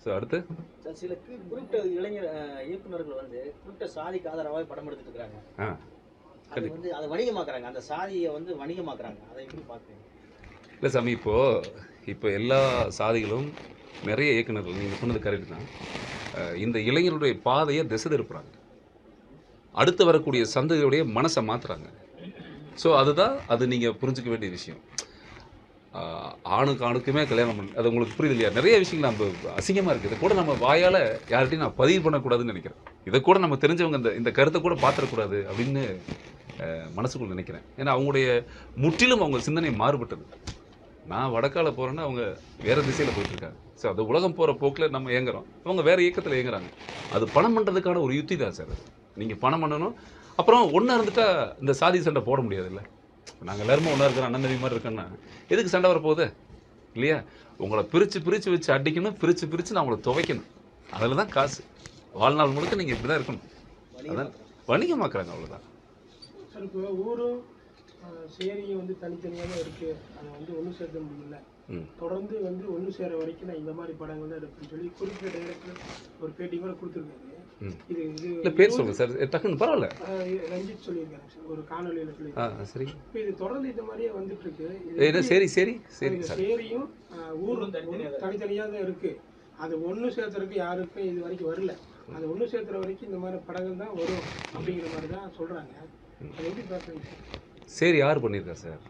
ஸோ அடுத்து சார், சில குறிப்பிட்ட இளைஞர் இயக்குநர்கள் குறிப்பிட்ட சாதிக்கு ஆதரவாக படம் எடுத்துட்டு இருக்காங்க. அது அதை வணிகமாக்குறாங்க, அந்த சாதியை வணிகமாக்குறாங்க. அதை எப்படி பார்க்குறீங்க? இல்லை சாமி, இப்போ எல்லா சாதிகளும் நிறைய இயக்குநர்கள், நீங்கள் சொன்னது கரெக்டு தான், இந்த இளைஞருடைய பாதையை திசை திருப்புறாங்க, அடுத்து வரக்கூடிய சந்ததியுடைய மனசை மாற்றுறாங்க. ஸோ அது நீங்கள் புரிஞ்சிக்க வேண்டிய விஷயம். ஆணுக்குமே கல்யாணம் பண்ணி, அது உங்களுக்கு புரியுது இல்லையா? நிறைய விஷயங்கள் நம்ம அசிங்கமாக இருக்குது. இதை கூட நம்ம வாயால் யார்கிட்டையும் நான் பதிவு பண்ணக்கூடாதுன்னு நினைக்கிறேன். இதை கூட நம்ம தெரிஞ்சவங்க இந்த கருத்தை கூட பார்த்துடக்கூடாது அப்படின்னு மனசுக்குள்ள நினைக்கிறேன். ஏன்னா அவங்களுடைய முற்றிலும் அவங்க சிந்தனை மாறுபட்டது. நான் வடக்கால போகிறேன்னா அவங்க வேறு திசையில் போயிட்டுருக்காங்க. ஸோ அது உலகம் போகிற போக்கில் நம்ம இயங்குறோம், அவங்க வேறு இயக்கத்தில் இயங்குறாங்க. அது பணம் பண்ணுறதுக்கான ஒரு யுக்தி தான் சார். நீங்கள் பணம் பண்ணணும், அப்புறம் ஒன்றா இருந்துட்டா இந்த சாதி சண்டை போட முடியாதுல்ல. நாங்கள் எல்லாருமே ஒன்றா இருக்கிறோம், அண்ணன் தம்பி மாதிரி இருக்கேன்னா எதுக்கு சண்டை வரப்போகுது இல்லையா? உங்களை பிரித்து வச்சு அடிக்கணும், பிரித்து நான் உங்களை துவைக்கணும். அதில் தான் காசு. வாழ்நாள் முழுக்க நீங்கள் இப்படி தான் இருக்கணும். அதான் வணிகமாக்குறாங்க, அவ்வளோதான். சார், இப்போ ஊரும் சேரியும் தனித்தனியாக தான் இருக்குது, அதை ஒன்று சேர்க்க முடியல. தொடர்ந்து ஒன்று சேர வரைக்கும் நான் இந்த மாதிரி படங்கள் தான் எடுப்பேன்னு சொல்லி குறிப்பிட்ட டைரக்டர் ஒரு பேட்டி கூட கொடுத்துருக்காரு. இல்லை பேர் சொல்லுங்கள் சார், டக்குன்னு பரவாயில்ல. ரஞ்சித் சொல்லியிருக்காரு சார், ஒரு காணொலியில் சொல்லியிருக்காரு. சரி, இப்போ இது தொடர்ந்து இந்த மாதிரியே வந்துட்டு இருக்கு. சரி சேரியும் ஊரும் தனித்தனியாக தான் இருக்குது. அது ஒன்று சேர்த்துறதுக்கு யாருக்கும் இது வரைக்கும் வரல. அது ஒன்று சேர்த்துற வரைக்கும் இந்த மாதிரி படங்கள் தான் வரும் அப்படிங்கிற மாதிரி தான் சொல்கிறாங்க. அதை எப்படி பார்க்குறீங்க சார்? சரி, யார் பண்ணியிருக்கா சார்?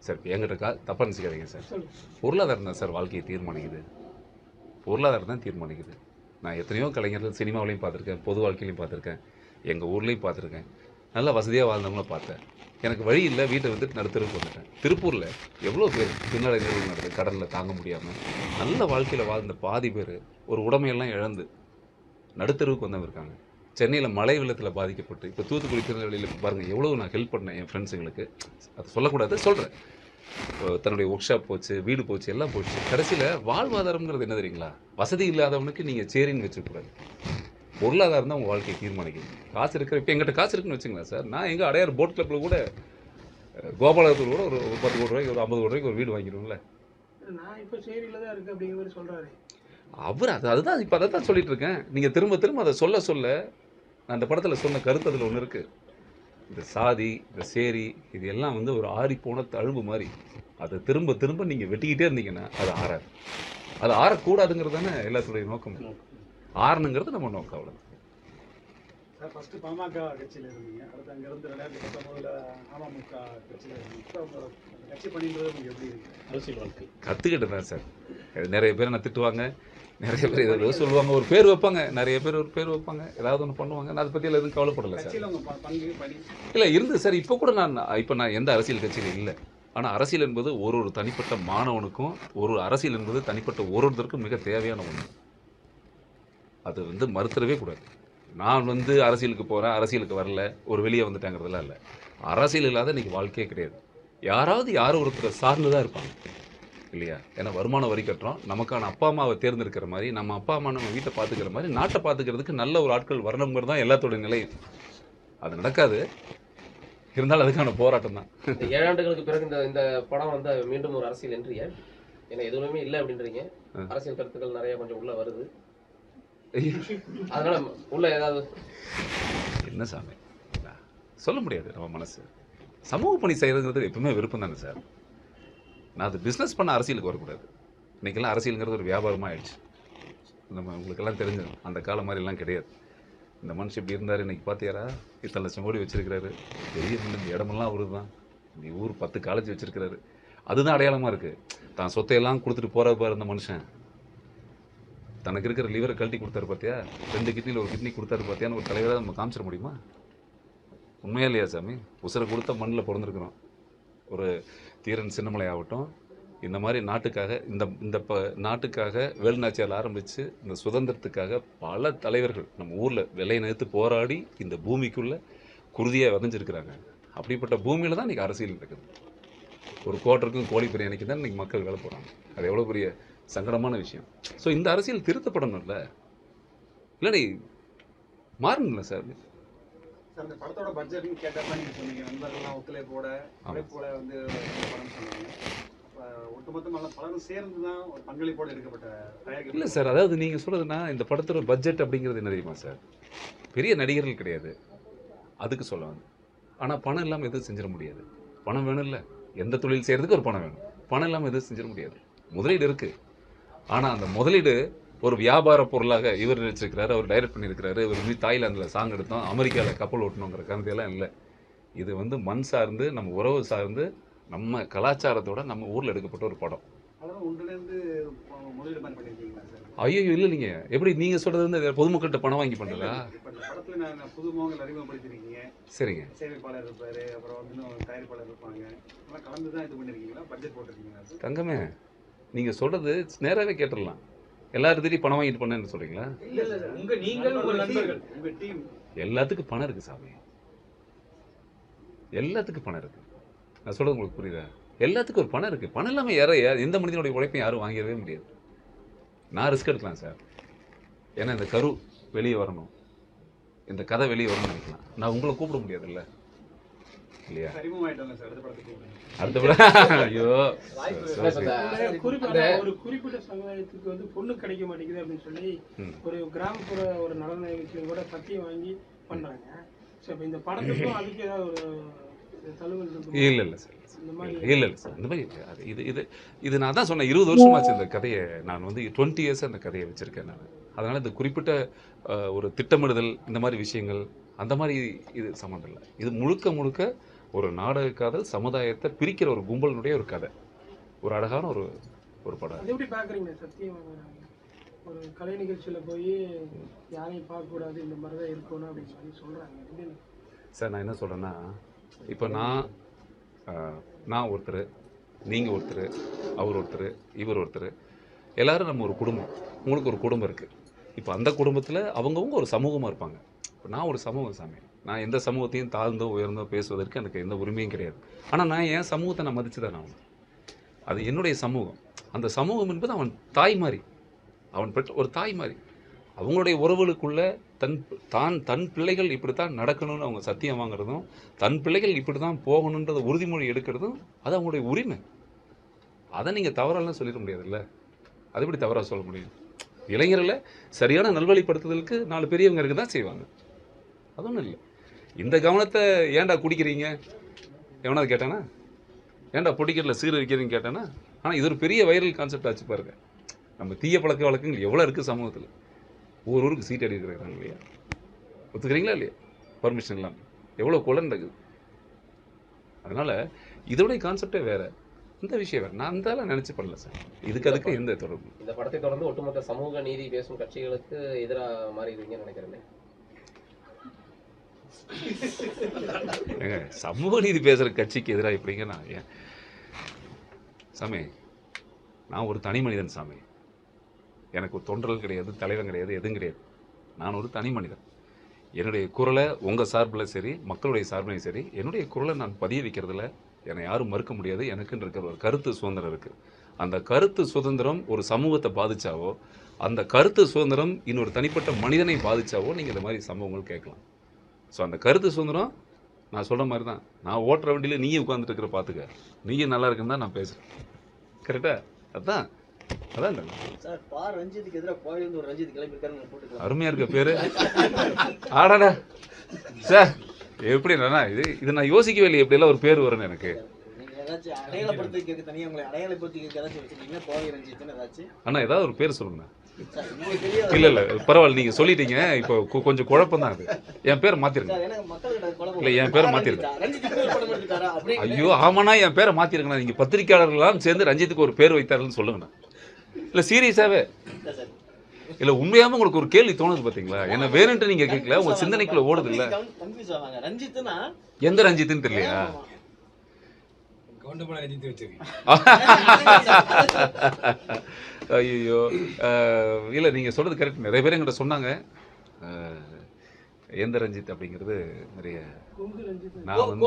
சார் என்கிட்ட தப்பாக நினச்சிக்காதீங்க சார். பொருளாதாரம் தான் சார் வாழ்க்கையை தீர்மானிக்குது. பொருளாதாரம் தான் தீர்மானிக்குது. நான் எத்தனையோ கலைஞர்கள் சினிமாவிலையும் பார்த்துருக்கேன், பொது வாழ்க்கையிலையும் பார்த்துருக்கேன், எங்கள் ஊர்லேயும் பார்த்துருக்கேன். நல்லா வசதியாக வாழ்ந்தவங்கள பார்த்தேன். எனக்கு வழி இல்லை, வீட்டை நடுத்தருவுக்கு வந்துட்டேன். திருப்பூரில் எவ்வளோ பேர் பின்னடை நிறுவனம் நடக்குது, கடலில் தாங்க முடியாமல் நல்ல வாழ்க்கையில் வாழ்ந்த பாதி பேர் ஒரு உடமையெல்லாம் இழந்து நடுத்தருவுக்கு வந்தவங்க இருக்காங்க. சென்னையில் மழை வெள்ளத்தில் பாதிக்கப்பட்டு, இப்போ தூத்துக்குடி திருநெல்வேலியில் பாருங்கள் எவ்வளோ நான் ஹெல்ப் பண்ணேன் என் ஃப்ரெண்ட்ஸுங்களுக்கு. அது சொல்லக்கூடாது, சொல்கிறேன். தன்னுடைய ஒர்க் ஷாப் போச்சு, வீடு போச்சு, எல்லாம் போச்சு. கடைசியில் வாழ்வாதாரம்ங்கிறது என்ன தெரியுங்களா? வசதி இல்லாதவனுக்கு நீங்கள் சேரின்னு வச்சுக்கூடாது. பொருளாதாரம் தான் உங்கள் வாழ்க்கையை தீர்மானிக்குது. காசு இருக்கிற, இப்போ எங்கிட்ட காசு இருக்குன்னு வச்சுங்களேன் சார், நான் எங்கள் அடையார் போட் கிளப்பில் கூட கோபாலத்தில் கூட ஒரு 10 கோடி ரூபாய்க்கு, ஒரு 50 கோடி ரூபாய்க்கு ஒரு வீடு வாங்கிடுவோம்ல. நான் இப்போ சேரியில் தான் இருக்குது அப்படிங்கிற மாதிரி சொல்கிறாரு அவர். அதுதான் இப்போ அதை தான் சொல்லிட்டு இருக்கேன். நீங்கள் திரும்ப அதை சொல்ல நான் அந்த படத்தில் சொன்ன கருத்து அதில் ஒன்று இருக்குது. இந்த சாதி, இந்த சேரி, இது எல்லாம் வந்து ஒரு ஆறி போன தழும்பு மாதிரி. அதை திரும்ப திரும்ப நீங்கள் வெட்டிக்கிட்டே இருந்தீங்கன்னா அது ஆறாது. அது ஆறக்கூடாதுங்கிறது தானே எல்லாத்துடைய நோக்கம். ஆறணுங்கிறது நம்ம நோக்கம். அவ்வளோ சார் ஃபர்ஸ்ட் பாமக கட்சியில் இருந்தீங்க, அடுத்து அங்கேருந்து 2019 அமமுக கட்சியில் இருந்தீங்க. இப்போ உங்களோட கட்சி பணின்றது உங்களுக்கு எப்படி இருக்கு? அரசியல் வாழ்க்கை கற்றுக்கிட்டு தான் சார். நிறைய பேர் நான் திட்டுவாங்க, நிறைய பேர் ஏதோ சொல்லுவாங்க, ஒரு பேர் வைப்பாங்க, நிறைய பேர் ஒரு பேர் வைப்பாங்க, ஏதாவது ஒன்று பண்ணுவாங்க. நான் அதை பற்றியெல்லாம் எதுவும் கவலைப்படலை சார். கட்சியில் உங்கள் பங்கு பணி இல்லை இருந்து சார். இப்போ கூட நான் எந்த அரசியல் கட்சியில் இல்லை. ஆனால் அரசியல் என்பது ஒரு தனிப்பட்ட மாணவனுக்கும் ஒரு அரசியல் என்பது தனிப்பட்ட ஒருத்தருக்கும் மிக தேவையான ஒன்று. அது வந்து மறுத்தரவே கூடாது. நான் வந்து அரசியலுக்கு போகிறேன், அரசியலுக்கு வரல, ஒரு வெளியே வந்துட்டாங்கிறதுலாம் இல்லை. அரசியல் இல்லாத இன்றைக்கி வாழ்க்கையே கிடையாது. யாராவது யாரோ ஒருத்தரை சார்ந்து தான் இருப்பாங்க இல்லையா? ஏன்னா வருமான வரி கட்டுறோம், நமக்கான அப்பா அம்மாவை தேர்ந்தெடுக்கிற மாதிரி, நம்ம அப்பா அம்மா நம்ம வீட்டை பார்த்துக்கிற மாதிரி நாட்டை பார்த்துக்கிறதுக்கு நல்ல ஒரு ஆட்கள் வரணுங்கிறது தான் எல்லாத்தோட நிலையும். அது நடக்காது, இருந்தாலும் அதுக்கான போராட்டம் தான். இந்த 7 ஆண்டுகளுக்கு பிறகு இந்த படம் வந்து மீண்டும் ஒரு அரசியல் என்று ஏன்? ஏன்னா எதுவுமே இல்லை அப்படின்றீங்க. அரசியல் கருத்துக்கள் நிறைய கொஞ்சம் உள்ள வருது, அதனால உள்ள ஏதாவது என்ன சாமி சொல்ல முடியாது. நம்ம மனசு சமூக பணி செய்கிறதுங்கிறது எப்பவுமே விருப்பம் தானே சார். நான் அது பிஸ்னஸ் பண்ண அரசியலுக்கு வரக்கூடாது. இன்றைக்கெல்லாம் அரசியலுங்கிறது ஒரு வியாபாரமாக ஆயிடுச்சு. நம்ம உங்களுக்கெல்லாம் தெரிஞ்சது அந்த காலம் மாதிரிலாம் கிடையாது. இந்த மனுஷன் இப்படி இருந்தார், இன்றைக்கி பார்த்தியாரா இத்தனை லட்சம் கோடி வச்சுருக்கிறாரு, பெரிய இந்த இடமெல்லாம் அவரு தான், இந்த ஊர் 10 காலேஜ் வச்சுருக்கிறாரு. அதுதான் அடையாளமாக இருக்குது. தான் சொத்தையெல்லாம் கொடுத்துட்டு போகிற பாரு அந்த மனுஷன். தனக்கு இருக்கிற லிவரை கழட்டி கொடுத்தாரு பார்த்தியா, 2 கிட்னியில் ஒரு கிட்னி கொடுத்தாரு பார்த்தியான்னு ஒரு தலைவராக நம்ம காமிச்சிட முடியுமா? உண்மையா இல்லையா சாமி? உசுரை கொடுத்த மண்ணில் பிறந்திருக்கிறோம். ஒரு தீரன் சின்னமலை ஆகட்டும், இந்த மாதிரி நாட்டுக்காக இந்த நாட்டுக்காக வேலுநாச்சியால் ஆரம்பித்து இந்த சுதந்திரத்துக்காக பல தலைவர்கள் நம்ம ஊரில் விலை நிறுத்து போராடி இந்த பூமிக்குள்ளே குருதியாக விதைஞ்சிருக்கிறாங்க. அப்படிப்பட்ட பூமியில் தான் இன்றைக்கி அரசியல் இருக்குது. ஒரு கோட்டருக்கும் கோழி பிரியாணிக்கு தான் இன்றைக்கி மக்கள் வேலை போகிறாங்க. அது எவ்வளோ பெரிய சங்கடமான விஷயம். ஸோ இந்த அரசியல் திருத்தப்படணும்ல, இல்லைடி மாறணும்ல சார். சார் இந்த படத்தோட பட்ஜெட்னு கேட்டப்ப நீங்கள் சொன்னீங்க நண்பர்கள்லாம் ஒத்துழைப்போட உழைப்போட வந்து படம் சொன்னீங்க. ஒட்டுமொத்தமாக பலரும் சேர்ந்து தான் ஒரு பங்களிப்போடு எடுக்கப்பட்ட தயாரிப்பு இல்லை சார். அதாவது நீங்கள் சொல்கிறதுனா இந்த படத்தோட பட்ஜெட் அப்படிங்கிறது என்ன தெரியுமா சார்? பெரிய நடிகர்கள் கிடையாது, அதுக்கு சொல்ல வந்து. ஆனால் பணம் இல்லாமல் எதுவும் செஞ்சிட முடியாது. பணம் வேணும் இல்லை, எந்த தொழில் செய்கிறதுக்கு ஒரு பணம் வேணும். பணம் இல்லாமல் எதுவும் செஞ்சிட முடியாது. முதலீடு இருக்குது, ஆனால் அந்த முதலீடு ஒரு வியாபார பொருளாக இவர் நினச்சிருக்கிறாரு, அவர் டைரக்ட் பண்ணியிருக்கிறாரு, இவர் வந்து தாய்லாந்தில் சாங் எடுத்தோம், அமெரிக்காவில் கப்பல் ஓட்டணுங்கிற கருத்தையெல்லாம் இல்லை. இது வந்து மண் சார்ந்து, நம்ம உறவு சார்ந்து, நம்ம கலாச்சாரத்தோட நம்ம ஊரில் எடுக்கப்பட்ட ஒரு படம். அதெல்லாம் ஒன்றுலேருந்து முதலீடு மாதிரி பண்ணியிருக்கீங்களா சார்? ஐயோ இல்லை, நீங்கள் எப்படி நீங்கள் சொல்கிறது வந்து பொதுமக்கள்கிட்ட பணம் வாங்கி பண்ணுறதா? இப்போ இந்த படத்தில் நான் புது முகங்கள் அறிமுகப்படுத்திருக்கீங்க. சரிங்க. சேமிப்பாளர் இருப்பார், அப்புறம் வந்து இன்னும் தயாரிப்பாளர் இருப்பாங்க, அதெல்லாம் கலந்து தான் இது பண்ணியிருக்கீங்களா? பட்ஜெட் போட்டிருக்கீங்களா சார்? தங்கமே, நீங்கள் சொல்கிறது நேராகவே கேட்டுடலாம். எல்லாரும் திடீர் பணம் வாங்கிட்டு பண்ணேன்னு சொல்கிறீங்களா? இல்ல இல்ல சார், உங்கள் நண்பர்கள் உங்கள் டீம் எல்லாத்துக்கும் பணம் இருக்குது சாமி, எல்லாத்துக்கும் பணம் இருக்குது. நான் சொல்கிறது உங்களுக்கு புரியுதா? எல்லாத்துக்கும் ஒரு பணம் இருக்குது. பணம் இல்லாமல் எந்த மனிதனுடைய உழைப்பையும் யாரும் வாங்கிடவே முடியாது. நான் ரிஸ்க் எடுக்கலாம் சார், ஏன்னா இந்த கரு வெளியே வரணும், இந்த கதை வெளியே வரணும்னு நினைக்கலாம். நான் உங்களை கூப்பிட முடியாதுல்ல, இல்லையா? அறிமுகமாயிட்டாங்க சார் அடுத்த படத்துக்கு. அடுத்த படம் ஐயோ குறிப்பிட்ட ஒரு குறிப்பிட்ட சமுதாயத்துக்கு வந்து பொண்ணு கிடைக்க மாட்டேங்குது அப்படின்னு சொல்லி ஒரு கிராமப்புற ஒரு நலன் நிகழ்ச்சியில் கூட சத்தியம் வாங்கி பண்றாங்க. ஸோ இப்போ இந்த படத்துக்கும் அதுக்கு ஏதாவது ஒரு தழுவல் இருக்கு? இல்லை இல்லை சார், இல்லை சார், இந்த மாதிரி அது இது நான் தான் சொன்னேன், 20 வருஷமாச்சு இந்த கதையை நான் வந்து 20 இயர்ஸ் அந்த கதையை வச்சுருக்கேன் நான். அதனால் இந்த குறிப்பிட்ட ஒரு திட்டமிடுதல், இந்த மாதிரி விஷயங்கள், அந்த மாதிரி இது சம்மந்தம் இல்லை. இது முழுக்க முழுக்க ஒரு நாடக காதல், சமுதாயத்தை பிரிக்கிற ஒரு கும்பலினுடைய ஒரு கதை, ஒரு அழகான ஒரு படம். அது எப்படி பார்க்குறீங்க? சத்தியம் ஒரு கலை நிகழ்ச்சியில் போய் யாரையும் பார்க்கக்கூடாது, இந்த மாதிரி தான் இருக்கணும் அப்படின்னு சொல்லி சொல்கிறாங்க சார். நான் என்ன சொல்கிறேன்னா, இப்போ நான் ஒருத்தர், நீங்கள் ஒருத்தர், அவர் ஒருத்தர், இவர் ஒருத்தர், எல்லோரும் நம்ம ஒரு குடும்பம். உங்களுக்கு ஒரு குடும்பம் இருக்குது. இப்போ அந்த குடும்பத்தில் அவங்கவுங்க ஒரு சமூகமாக இருப்பாங்க. இப்போ நான் ஒரு சமூகம் சாமி, நான் எந்த சமூகத்தையும் தாழ்ந்தோ உயர்ந்தோ பேசுவதற்கு எனக்கு எந்த உரிமையும் கிடையாது. ஆனால் நான் என் சமூகத்தை நான் மதித்து தான் ஆகணும். அது என்னுடைய சமூகம். அந்த சமூகம் என்பது அவன் தாய் மாதிரி, அவன் பெற்ற ஒரு தாய் மாதிரி. அவங்களுடைய உறவுகளுக்குள்ள தன் பிள்ளைகள் இப்படித்தான் நடக்கணும்னு அவங்க சத்தியம் வாங்குறதும், தன் பிள்ளைகள் இப்படி தான் போகணுன்றத உறுதிமொழி எடுக்கிறதும் அது அவங்களுடைய உரிமை. அதை நீங்கள் தவறாலாம் சொல்லிட முடியாதுல்ல. அது எப்படி தவறாக சொல்ல முடியும்? இளைஞர்களை சரியான நல்வழிப்படுத்துதலுக்கு 4 பெரியவங்க இருக்க தான் செய்வாங்க. அது ஒன்றும் இல்லை. இந்த கவனத்தை ஏன்டா குடிக்கிறீங்க எவனாவது கேட்டானா? ஏன்டா பொடிக்கட்டில் சீர் வைக்கிறீங்க கேட்டானா? ஆனால் இது ஒரு பெரிய வைரல் கான்செப்ட் ஆச்சு பாருங்க. நம்ம தீய பழக்க வழக்கங்கள் எவ்வளோ இருக்குது சமூகத்தில். ஊருக்கு சீட் அடிக்கிறாங்க இல்லையா? ஒத்துக்கிறீங்களா இல்லையா? பர்மிஷன் இல்லாமல் எவ்வளோ கொலை நடக்குது. அதனால் இதோடைய கான்செப்டே வேறு, இந்த விஷயம் வேறு. நான் அந்த நினச்சி பண்ணல சார். அதுக்கு எந்த தொடர்பு? இந்த படத்தை தொடர்ந்து ஒட்டுமொத்த சமூக நீதி பேசும் கட்சிகளுக்கு எதிராக மாறிடுவீங்கன்னு நினைக்கிறேன். ஏங்க சமூக நீதி பேசுகிற கட்சிக்கு எதிராக இப்படிங்க? நான் ஏன் சாமி, நான் ஒரு தனி மனிதன் சாமி. எனக்கு ஒரு தொண்டர்கள் கிடையாது, தலைவன் கிடையாது, எதுவும் கிடையாது. நான் ஒரு தனி மனிதன். என்னுடைய குரலை உங்கள் சார்பில் சரி, மக்களுடைய சார்பிலையும் சரி, என்னுடைய குரலை நான் பதிய வைக்கிறதுல என்னை யாரும் மறுக்க முடியாது. எனக்குன்னு இருக்கிற ஒரு கருத்து சுதந்திரம் இருக்குது. அந்த கருத்து சுதந்திரம் ஒரு சமூகத்தை பாதிச்சாவோ, அந்த கருத்து சுதந்திரம் இன்னொரு தனிப்பட்ட மனிதனை பாதிச்சாவோ நீங்கள் இந்த மாதிரி சம்பவங்கள் கேட்கலாம். ஸோ அந்த கருத்து சுதந்திரம் நான் சொல்கிற மாதிரி தான். நான் ஓட்டுற வண்டியில் நீயும் உட்காந்துட்டு இருக்கிற பார்த்துக்க, நீயும் நல்லா இருக்குன்னு தான் நான் பேசுகிறேன். கரெக்டாக? அதான் சார். பா ரஞ்சித்துக்கு எதிராக கோயிலிருந்து ஒரு ரஞ்சித் கிளம்பியிருக்காருன்னு போட்டுக்கலாம். அருமையாக இருக்க பேர். ஆடாடா சார், எப்படி என்னன்னா இது நான் யோசிக்கவே இல்லை எப்படியெல்லாம் ஒரு பேர் வரும்னு எனக்கு. அடையாளப்படுத்தி கேட்க தனியாக உங்களை அடையாளப்படுத்தி கேட்க ஏதாச்சும் வச்சுருக்கீங்கன்னா கோவை ரஞ்சித்னு ஏதாச்சும்? அண்ணா ஏதாவது ஒரு பேர் சொல்லுங்கண்ணா. இல்லை பரவாயில்ல, நீங்கள் சொல்லிட்டீங்க. இப்போ கொஞ்சம் குழப்பம் தான் அது. என் பேரை மாற்றிருங்க. இல்லை என் பேரை மாற்றிருங்க. ஐயோ ஆமாண்ணா, என் பேரை மாற்றிருங்கண்ணா. நீங்கள் பத்திரிக்கையாளர்கள்லாம் சேர்ந்து ரஞ்சித்துக்கு ஒரு பேர் வைத்தாருன்னு சொல்லுங்கண்ணா. இல்லை சீரியஸாகவே இல்லை, உண்மையாம உங்களுக்கு ஒரு கேள்வி தோணுது பார்த்தீங்களா? என்ன வேணுன்ட்டு நீங்கள் கேட்கல, உங்கள் சிந்தனைக்குள்ள ஓடுது இல்லை. எந்த ரஞ்சித்துன்னு தெரியலையா? ஐயோ இல்லை, நீங்கள் சொல்கிறது கரெக்ட். நிறைய பேர் எங்கிட்ட சொன்னாங்க எந்த ரஞ்சித் அப்படிங்கிறது நிறைய. நான் வந்து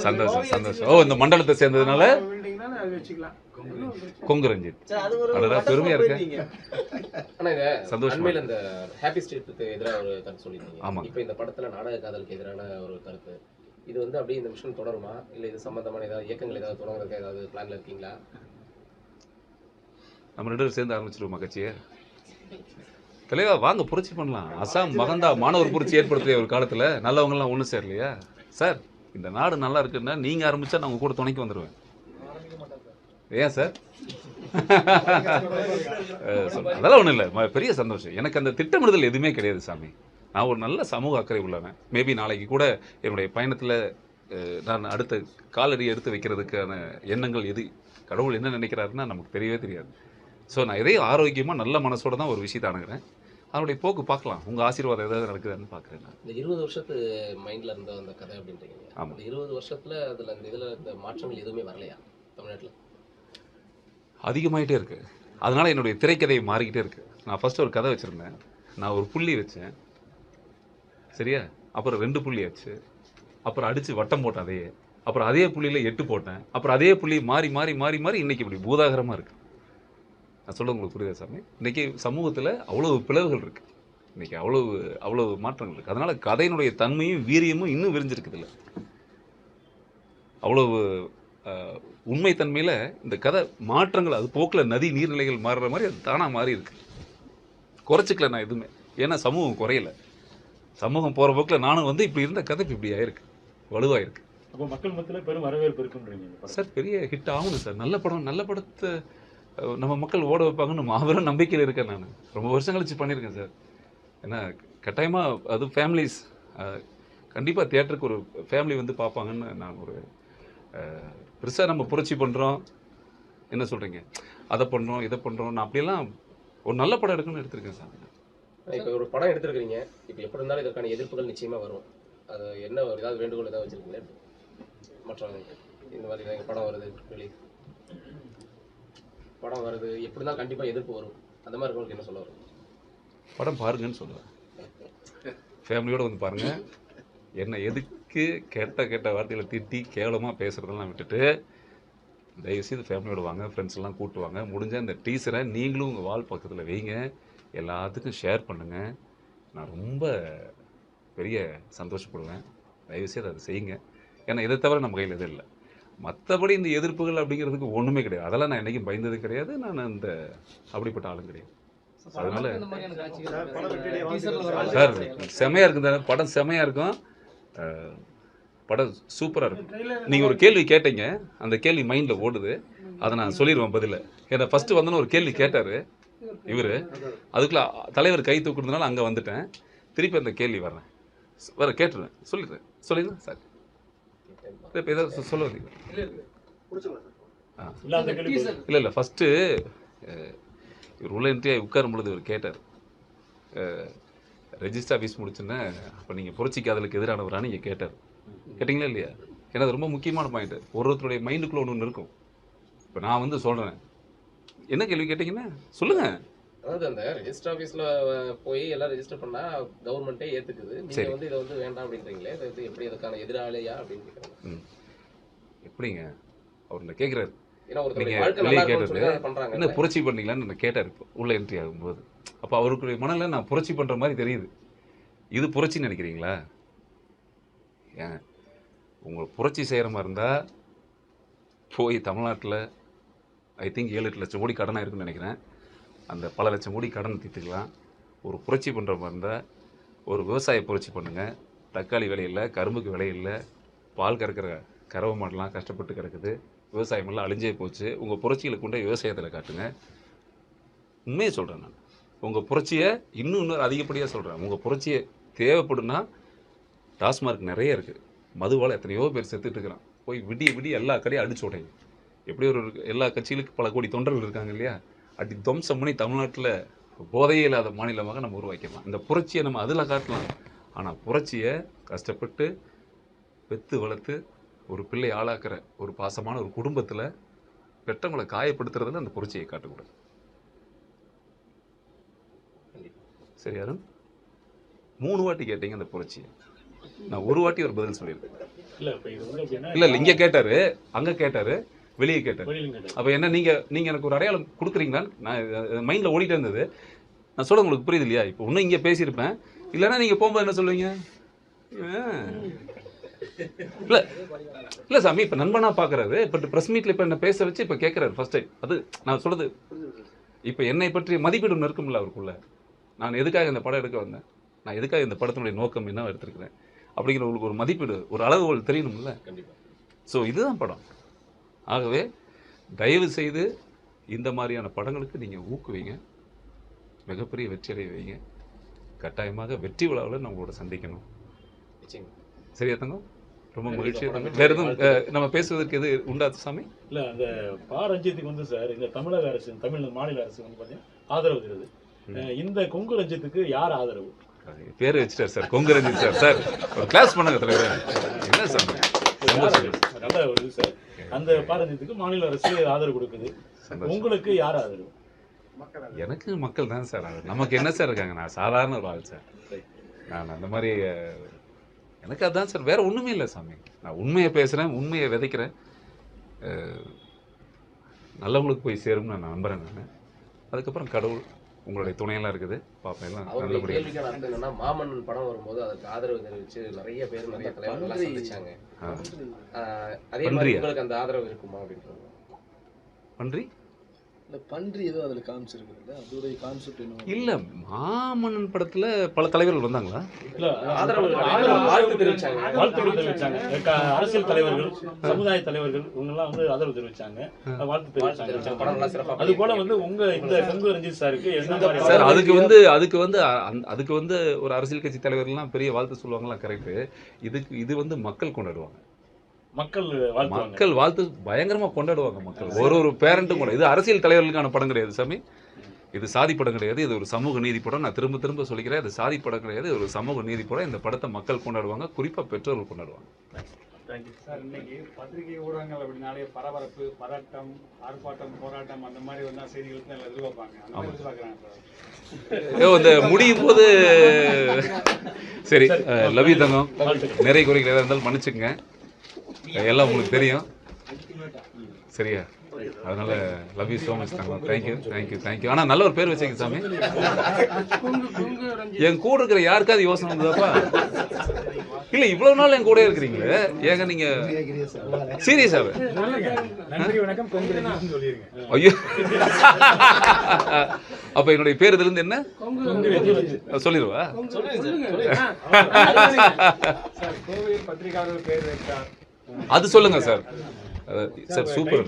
சந்தோஷம். ஓ, இந்த மண்டலத்தை சேர்ந்ததுனால கொங்கு ரஞ்சித். அதோட பெருமையா இருக்கு. சந்தோஷம். இந்த ஹாப்பி ஸ்ட்ரீட்டுக்கு எதிராக ஒரு கருத்து சொல்லியிருந்தீங்க. ஆமா. இப்போ இந்த படத்துல நாடக காதலுக்கு எதிரான ஒரு கருத்து. இது வந்து அப்படியே இந்த மிஷன் தொடருமா, இல்லை இது சம்பந்தமான ஏதாவது இயக்கங்கள் ஏதாவது தொடங்குறதுக்கு ஏதாவது பிளான்ல இருக்கீங்களா? நம்ம 2 பேரும் சேர்ந்து ஆரம்பிச்சிருவோமா கட்சியை? தலைவா வாங்க புரட்சி பண்ணலாம். அசாம் மகந்தா மாணவர் புரட்சி ஏற்படுத்திய ஒரு காலத்தில் நல்லவங்கலாம் ஒன்றும் சேரலையா சார்? இந்த நாடு நல்லா இருக்குன்னா நீங்கள் ஆரம்பித்தா நான் உங்கள் கூட துணைக்கு வந்துடுவேன். ஏன் சார்? அதெல்லாம் ஒன்றும் இல்லை, பெரிய சந்தோஷம். எனக்கு அந்த திட்டமிடுதல் எதுவுமே கிடையாது சாமி. நான் ஒரு நல்ல சமூக அக்கறை உள்ளவன். மேபி நாளைக்கு கூட என்னுடைய பயணத்தில் நான் அடுத்த காலடி எடுத்து வைக்கிறதுக்கான எண்ணங்கள் எது, கடவுள் என்ன நினைக்கிறாருன்னா நமக்கு தெரியவே தெரியாது. ஸோ நான் எதையும் ஆரோக்கியமாக நல்ல மனசோட தான் ஒரு விஷயத்தை அணுகிறேன். அதனுடைய போக்கு பார்க்கலாம். உங்கள் ஆசீர்வாதம் ஏதாவது நடக்குதுன்னு பார்க்குறேன். இந்த 20 வருஷத்து மைண்டில் இருந்த அந்த கதை அப்படின்றீங்க. ஆமாம். அந்த 20 வருஷத்தில் அதில் இந்த இதில் இந்த மாற்றங்கள் எதுவுமே வரலையா தமிழ்நாட்டில்? அதிகமாகிட்டே இருக்குது. அதனால் என்னுடைய திரைக்கதை மாறிக்கிட்டே இருக்குது. நான் ஃபஸ்ட்டு ஒரு கதை வச்சுருந்தேன். நான் ஒரு புள்ளி வச்சேன், சரியா? அப்புறம் 2 புள்ளி ஆச்சு. அப்புறம் அடித்து வட்டம் போட்டேன் அதையே. அப்புறம் அதே புள்ளியில் 8 போட்டேன். அப்புறம் அதே புள்ளி மாறி மாறி மாறி மாறி இன்றைக்கி இப்படி பூதாகரமாக இருக்குது. நான் சொல்ல உங்களுக்கு புரியுதா சாமி? இன்றைக்கி சமூகத்தில் அவ்வளோ பிளவுகள் இருக்குது. இன்றைக்கி அவ்வளோ மாற்றங்கள் இருக்குது. அதனால் கதையினுடைய தன்மையும் வீரியமும் இன்னும் விரிஞ்சிருக்குதில்ல. அவ்வளவு உண்மைத்தன்மையில் இந்த கதை மாற்றங்கள், அது போக்கில் நதி நீர்நிலைகள் மாறுற மாதிரி அது தானாக மாறி இருக்கு. குறைச்சிக்கல நான் எதுவுமே. ஏன்னா சமூகம் குறையலை. சமூகம் போகிற போக்கில் நானும் வந்து இப்படி இருந்த கதை இப்படி ஆயிருக்கு, வலுவாயிருக்கு. அப்போ மக்கள் மத்தியில் பெரும் வரவேற்பு இருக்குன்றீங்க சார். பெரிய ஹிட் ஆகணும் சார். நல்ல படம், நல்ல படத்தை நம்ம மக்கள் ஓட வைப்பாங்கன்னு மாபெரும் நம்பிக்கையில் இருக்கேன். நான் ரொம்ப வருஷம் கழிச்சு பண்ணியிருக்கேன் சார். ஏன்னா கட்டாயமாக அது ஃபேமிலிஸ் கண்டிப்பாக தியேட்டருக்கு ஒரு ஃபேமிலி வந்து பார்ப்பாங்கன்னு நான் ஒரு பெருசாக நம்ம புரட்சி பண்ணுறோம், என்ன சொல்கிறீங்க, அதை பண்ணுறோம் இதை பண்ணுறோம், நான் அப்படியெல்லாம் ஒரு நல்ல படம் எடுக்கணும்னு எடுத்திருக்கேன் சார். இப்போ ஒரு படம் எடுத்துருக்கிறீங்க, இப்போ எப்படி இருந்தாலும் இதற்கான எதிர்ப்புகள் நிச்சயமாக வரும். அது என்ன ஒரு ஏதாவது வேண்டுகோள் ஏதாவது வச்சுருக்கீங்களே மற்றவங்க? இந்த மாதிரி எங்கள் படம் வருது, ரிலீஸ் படம் வருது, எப்படி தான் கண்டிப்பாக எதிர்ப்பு வரும். அந்த மாதிரி இருக்கவங்களுக்கு என்ன சொல்ல வரும்? படம் பாருங்கன்னு சொல்லுவேன். ஃபேமிலியோடு வந்து பாருங்கள். என்னை எதுக்கு கேட்ட வார்த்தையில் திட்டி கேவலமாக பேசுகிறதெல்லாம் விட்டுட்டு தயவுசெய்து ஃபேமிலியோடு வாங்க, ஃப்ரெண்ட்ஸ் எல்லாம் கூப்பிட்டு வாங்க. முடிஞ்ச இந்த டீசரை நீங்களும் உங்கள் வால் பக்கத்தில் வைங்க, எல்லாத்துக்கும் ஷேர் பண்ணுங்கள். நான் ரொம்ப பெரிய சந்தோஷப்படுவேன். தயவுசெய்து அதை செய்யுங்க. ஏன்னா இதை தவிர நம்ம கையில் எதுவும் இல்லை. மற்றபடி இந்த எதிர்ப்புகள் அப்படிங்கிறதுக்கு ஒன்றுமே கிடையாது. அதெல்லாம் நான் என்றைக்கும் பயந்தது கிடையாது. நான் இந்த அப்படிப்பட்ட ஆளும் கிடையாது. அதனால படம் வெற்றியடைய வாழ்த்துக்கள். சார் செமையாக இருக்கும் படம், செமையாக இருக்கும். படம் சூப்பராக இருக்கும். நீங்கள் ஒரு கேள்வி கேட்டீங்க, அந்த கேள்வி மைண்டில் ஓடுது, அதை நான் சொல்லிடுவேன் பதில். ஏன்னா ஃபஸ்ட்டு வந்தோன்னு ஒரு கேள்வி கேட்டார் இவர், அதுக்குள்ளே தலைவர் கை தூக்குறதுனால அங்கே வந்துட்டேன். திருப்பி அந்த கேள்வி வர கேட்டுருவேன், சொல்லிடுறேன் சார். இப்போ ஏதாவது சொல்ல வந்தீங்க? இல்லை ஃபஸ்ட்டு இவர் உள்ள என்ட்ரியாக உட்காரும் பொழுது இவர் கேட்டார், ரெஜிஸ்டர் ஆஃபீஸ் முடிச்சுன்னா அப்போ நீங்கள் புரட்சி காதலுக்கு எதிரானவரான்னு நீங்கள் கேட்டீங்களா இல்லையா? ஏன்னா அது ரொம்ப முக்கியமான பாயிண்ட். ஒருத்தருடைய மைண்டுக்குள்ளே ஒன்று இருக்கும். இப்போ நான் வந்து சொல்கிறேன், என்ன கேள்வி கேட்டிங்கன்னா சொல்லுங்கள். அதாவது அந்த ரெஜிஸ்டர் ஆஃபீஸில் போய் எல்லாம் ரெஜிஸ்டர் பண்ணால் கவர்மெண்ட்டே ஏற்றுக்குது, நீங்கள் வந்து இதை வந்து வேண்டாம் அப்படின்றீங்களே, இதை வந்து எப்படி அதுக்கான எதிராளியா அப்படின்னு கேட்குறாங்க. எப்படிங்க அவர் கேட்குறாரு, ஏன்னா ஒரு நீங்கள் வெளியே கேட்டது என்ன புரட்சி பண்ணீங்களான்னு நான் கேட்டார் இப்போ உள்ள என்ட்ரி ஆகும்போது. அப்போ அவருக்குரிய மனதில் நான் புரட்சி பண்ணுற மாதிரி தெரியுது. இது புரட்சின்னு நினைக்கிறீங்களா? ஏன் உங்களுக்கு புரட்சி செய்கிற மாதிரி இருந்தால் போய் தமிழ்நாட்டில் ஐ திங்க் 7-8 லட்சம் கோடி கடனாக இருக்குன்னு நினைக்கிறேன். அந்த பல லட்சம் கோடி கடன் தீர்த்துக்கலாம். ஒரு புரட்சி பண்ணுற மாதிரி இருந்தால் ஒரு விவசாய புரட்சி பண்ணுங்கள். தக்காளி விலை இல்லை, கரும்புக்கு விலை இல்லை, பால் கறக்கிற கறவை மாடெலாம் கஷ்டப்பட்டு கிடக்குது, விவசாயமெல்லாம் அழிஞ்சே போச்சு. உங்கள் புரட்சிகளை கொண்டே விவசாயத்தில் காட்டுங்க. உண்மையை சொல்கிறேன் நான். உங்கள் புரட்சியை இன்னும் அதிகப்படியாக சொல்கிறேன். உங்கள் புரட்சியை தேவைப்படுன்னா டாஸ்மார்க் நிறைய இருக்குது, மதுவால் எத்தனையோ பேர் செத்துட்டு இருக்கிறான். போய் விடிய எல்லா கடையும் அடிச்சு உடையும். எப்படி ஒரு எல்லா கட்சிகளுக்கு பல கோடி தொண்டர்கள் இருக்காங்க இல்லையா, அடி துவம்சம் பண்ணி தமிழ்நாட்டில் போதையே இல்லாத மாநிலமாக நம்ம உருவாக்கலாம். இந்த புரட்சியை நம்ம அதில் காட்டலாம். ஆனால் புரட்சியை கஷ்டப்பட்டு பெற்று வளர்த்து ஒரு பிள்ளை ஆளாக்குற ஒரு பாசமான ஒரு குடும்பத்தில் பெற்றவங்களை காயப்படுத்துறதுல அந்த புரட்சியை காட்டக்கூடாது. சரி அருண், 3 வாட்டி கேட்டீங்க அந்த புரட்சியை, நான் ஒரு வாட்டி ஒரு பதில் சொல்லியிருக்கேன். இல்லை இங்கே கேட்டார், அங்கே கேட்டார், வெளியே கேட்டார். அப்போ என்ன நீங்கள் எனக்கு ஒரு அடையாளம் கொடுக்குறீங்களான்னு நான் மைண்டில் ஓடிட்டே இருந்தது. நான் சொல்ல உங்களுக்கு புரியுது இல்லையா? இப்போ இன்னும் இங்கே பேசியிருப்பேன், இல்லைன்னா நீங்கள் போகும்போது என்ன சொல்லுவீங்க? இல்லை சாமி, இப்போ நண்பனாக பார்க்குறாரு, இப்போ ப்ரெஸ் மீட்டில் இப்போ என்ன பேச வச்சு இப்போ கேட்குறாரு ஃபர்ஸ்ட் டைம். அது நான் சொல்கிறது இப்போ என்னை பற்றி மதிப்பீடு ஒன்று இருக்கும்ல அவருக்குள்ள. நான் எதுக்காக இந்த படம் எடுக்க வந்தேன், நான் எதுக்காக இந்த படத்தினுடைய நோக்கம் என்ன எடுத்திருக்கிறேன் அப்படிங்கிற உங்களுக்கு ஒரு மதிப்பீடு, ஒரு அளவுகோல் தெரியணும்ல. கண்டிப்பாக. ஸோ இதுதான் படம். ஆகவே தயவு செய்து இந்த மாதிரியான படங்களுக்கு நீங்கள் ஊக்குவிங்க, மிகப்பெரிய வெற்றி அடைய வைங்க. கட்டாயமாக வெற்றி விழாவில் நான் உங்களோட சந்திக்கணும். சரியா தங்கம்? ரொம்ப மகிழ்ச்சியாக தங்கம். வேறு எதுவும் நம்ம பேசுவதற்கு எது உண்டா சாமி? இல்லை, அந்த பா ரஞ்சித்துக்கு வந்து சார் இந்த தமிழக அரசு, தமிழ் மாநில அரசு வந்து பார்த்தீங்கன்னா ஆதரவு தருது. இந்த கொங்கு ரஞ்சித்துக்கு யார் ஆதரவு? பேர் வச்சுட்டார் sir, Kongu Ranjith sir. Sir ஒரு கிளாஸ் பண்ணுங்க தலைவர். என்ன சார் நல்ல ஒரு இது சார். அந்த பா ரஞ்சித்துக்கு மாநில அரசு ஆதரவு கொடுக்குது. உங்களுக்கு யார் ஆதரவு? எனக்கு மக்கள் தான் சார். நமக்கு என்ன சார் இருக்காங்க? நான் சாதாரண ஒரு ஆள் சார். நான் அந்த மாதிரி எனக்கு அதுதான் சார், வேற ஒன்றுமே இல்லை சாமி. நான் உண்மையை பேசுகிறேன், உண்மையை விதைக்கிறேன். நல்லவங்களுக்கு போய் சேரும்னு நான் நம்புகிறேன். நான் அதுக்கப்புறம் கடவுள் உங்களுடைய துணையெல்லாம் இருக்குது, பார்ப்பேன் எல்லாம் நல்லபடியாக. மாமன்னன் படம் வரும்போது அதுக்கு ஆதரவு தெரிவித்து நிறைய பேர் நிறைய தலைவர்கள்லாம் சந்திச்சாங்க. அதே மாதிரி உங்களுக்கு அந்த ஆதரவு இருக்குமா அப்படின்றது? பன்றி இல்லை, பன்றி ஏதோ அதில் காமிச்சிருக்குது, அதோடைய கான்செப்ட் என்ன? இல்லை, மாமன்னன் படத்தில் பல தலைவர்கள் வந்தாங்களா? இல்லை, வாழ்த்து தெரிவிச்சாங்க. அரசியல் தலைவர்கள், சமுதாய தலைவர்கள் இவங்கெல்லாம் வந்து ஆதரவு தெரிவிச்சாங்க, வாழ்த்து தெரிவிச்சாங்க. அது போல வந்து உங்க இந்த கொங்கு ரஞ்சித் சாருக்கு சார் அதுக்கு வந்து ஒரு அரசியல் கட்சி தலைவர்கள்லாம் பெரிய வாழ்த்து சொல்லுவாங்கலாம், கரெக்டு. இது வந்து மக்கள் கொண்டாடுவாங்க. மக்கள் வாழ்த்து பயங்கரமா கொண்டாடுவாங்க மக்கள். ஒரு பேரண்ட்டும் கூட. இது அரசியல் தலைவர்களுக்கான படம் கிடையாது சாமி, இது சாதி படம் கிடையாது, இது ஒரு சமூக நீதி படம். நான் திரும்ப திரும்ப சொல்லிக்கிறேன், இது சாதி படம் கிடையாது, இது ஒரு சமூக நீதி படம். இந்த படத்தை மக்கள் கொண்டாடுவாங்க, குறிப்பா பெற்றோர்கள் கொண்டாடுவாங்க. சார், இன்னைக்கு பத்திரிகை ஊடகங்கள் அப்படின்னாலே பரபரப்பு, பதட்டம், ஆர்ப்பாட்டம், போராட்டம் அந்த மாதிரி வந்து செய்திகளுக்கு எல்லாம் எதிர்பார்ப்பாங்க. அந்த மாதிரி எதிர்பார்க்குறாங்க சார். இந்த முடியும் போது சரி, லவ் யூ தங்கம். நிறைய குறைகள் ஏதாவது இருந்தாலும் மன்னிச்சுக்கங்க, எல்லாம் உங்களுக்கு தெரியும். சரியா? அதனால love you so much Thangam. Thank you. ஆனால் நல்ல ஒரு பேர் வச்சுங்க சாமி. என் கூட இருக்கிற யாருக்காவது யோசனை வந்ததாப்பா? இல்லை இவ்வளோ நாள் என் கூட இருக்கிறீங்களே, ஏங்க நீங்கள் சீரியஸாவே? ஐயோ, அப்போ என்னுடைய பேர் இதுலேருந்து என்ன சொல்லிடுவா? அது சொல்லுங்க சார். Sir super.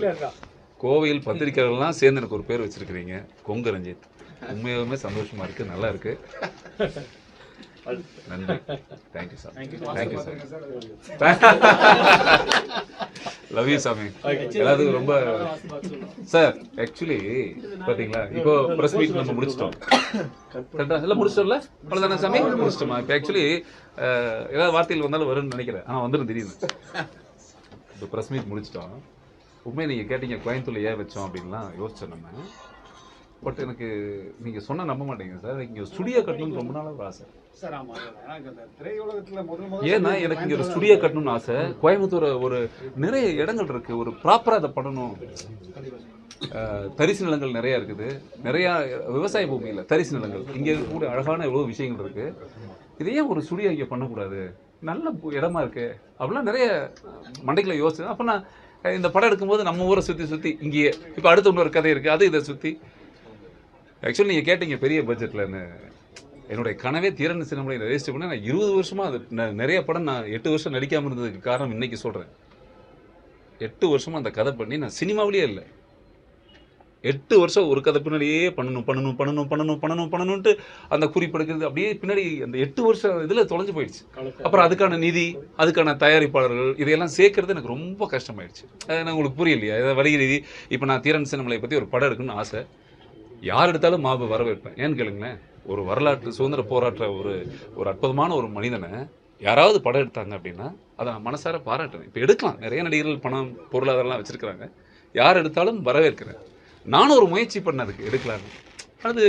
கோவையில் பத்திரிகையாளர்லாம் சேர்ந்து எனக்கு ஒரு பேர் வச்சிருக்கிறீங்க, கொங்கு ரஞ்சித். உண்மையாலுமே சந்தோஷமா இருக்கு, நல்லா இருக்கு. நன்றி. Thank you sir. லவ் யூ சாமி. எல்லாத்துக்கும் ரொம்ப சார். ஆக்சுவலி பார்த்தீங்களா, இப்போ ப்ரெஸ் மீட் நம்ம முடிச்சிட்டோம். கரெக்டாக எல்லாம் முடிச்சிட்டோம்ல? அவ்வளோதானே சாமி? முடிச்சிட்டோமா? இப்போ ஆக்சுவலி ஏதாவது வார்த்தைகள் வந்தாலும் வரும்னு நினைக்கிறேன். ஆனால் வந்துடும் திடீர்னு. இப்போ ப்ரெஸ் மீட் முடிச்சிட்டோம். உண்மையை நீங்கள் கேட்டீங்க கோயம்புத்தூர்ல ஏன் வச்சோம் அப்படின்லாம் யோசிச்சோம் நம்ம. பட் எனக்கு நீங்கள் சொன்னால் நம்ப மாட்டேங்க சார், இங்கே ஸ்டுடியோ கட்டணும்னு ரொம்ப நாளாக ஒரு ஆசை. ஏன்னா எனக்கு இங்கே ஒரு ஸ்டுடியோ கட்டணும்னு ஆசை. கோயம்புத்தூர் ஒரு நிறைய இடங்கள் இருக்குது, ஒரு ப்ராப்பராக அதை பண்ணணும். தரிசு நிலங்கள் நிறையா இருக்குது, நிறையா விவசாய பூமியில் தரிசு நிலங்கள். இங்கே இருக்கக்கூடிய அழகான எவ்வளோ விஷயங்கள் இருக்குது. இதையே ஒரு ஸ்டுடியோ இங்கே பண்ணக்கூடாது, நல்ல இடமா இருக்கு அப்படிலாம் நிறைய மண்டைக்குள்ள யோசிச்சு. அப்போ நான் இந்த படம் எடுக்கும்போது நம்ம ஊரை சுற்றி இங்கேயே இப்போ அடுத்த இன்னொரு கதை இருக்குது, அது இதை சுற்றி. ஆக்சுவலி நீங்கள் கேட்டீங்க பெரிய பட்ஜெட்டில்னு. என்னுடைய கனவே தீரன் சினிமாவை ரெஜிஸ்டர் பண்ண நான் 20 வருஷமாக அது நிறைய படம் நான் 8 வருஷம் நடிக்காமல் இருந்ததுக்கு காரணம் இன்னைக்கு சொல்கிறேன். 8 வருஷமாக அந்த கதை பண்ணி நான் சினிமாவிலேயே இல்லை. 8 வருஷம் ஒரு கதை பின்னாடியே பண்ணணும்ட்டு அந்த குறிப்பெடுக்கிறது அப்படியே பின்னாடி அந்த 8 வருஷம் இதில் தொலைஞ்சு போயிடுச்சு. அப்புறம் அதுக்கான நிதி, அதுக்கான தயாரிப்பாளர்கள், இதையெல்லாம் சேர்க்கறது எனக்கு ரொம்ப கஷ்டமாயிடுச்சு. நான் உங்களுக்கு புரியலையா? இதை வடிகிரி இப்போ நான் தீரன் சினிமாவை பற்றி ஒரு படம் எடுக்கணும்னு ஆசை. யார் எடுத்தாலும் மாபு வரவேற்பேன். ஏன்னு கேளுங்களேன், ஒரு வரலாற்று சுதந்திர போராட்ட ஒரு அற்புதமான ஒரு மனிதனை யாராவது படம் எடுத்தாங்க அப்படின்னா அதை நான் மனசார பாராட்டுறேன். இப்போ எடுக்கலாம், நிறைய நடிகர்கள் பணம் பொருளாதாரம்லாம் வச்சுருக்கிறாங்க. யார் எடுத்தாலும் வரவேற்கிறேன். நானும் ஒரு முயற்சி பண்ணதுக்கு எடுக்கலான்னு. அது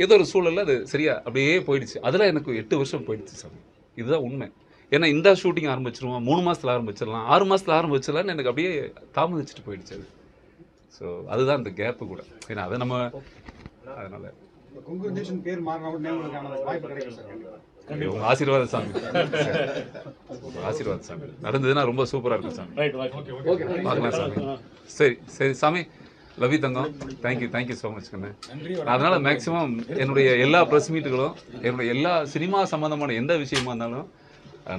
ஏதோ ஒரு சூழலில் அது சரியா அப்படியே போயிடுச்சு. அதெல்லாம் எனக்கு 8 வருஷம் போயிடுச்சு சாமி. இதுதான் உண்மை. ஏன்னா இந்த ஷூட்டிங் ஆரம்பிச்சிருவோம், 3 மாதத்தில் ஆரம்பிச்சிடலாம், 6 மாதத்தில் ஆரம்பிச்சிடலான்னு எனக்கு அப்படியே தாமதிச்சுட்டு போயிடுச்சு அது. ஸோ அதுதான் இந்த கேப்பு கூட. ஏன்னா அதை நம்ம அதனால பேர் மாறின வாய்ப்பு கிடைக்கும் சார். உங்க ஆசீர்வாதம் சாமி. ஆசீர்வாதம் சாமி. நடந்ததுன்னா ரொம்ப சூப்பராக இருக்கும் சாமி. பார்க்கலாம் சாமி. சரி சாமி. Love you Thangam. Thank you so much கண்ணு. அதனால மேக்ஸிமம் என்னுடைய எல்லா ப்ரெஸ் மீட்டுகளும், என்னுடைய எல்லா சினிமா சம்மந்தமான எந்த விஷயமா இருந்தாலும்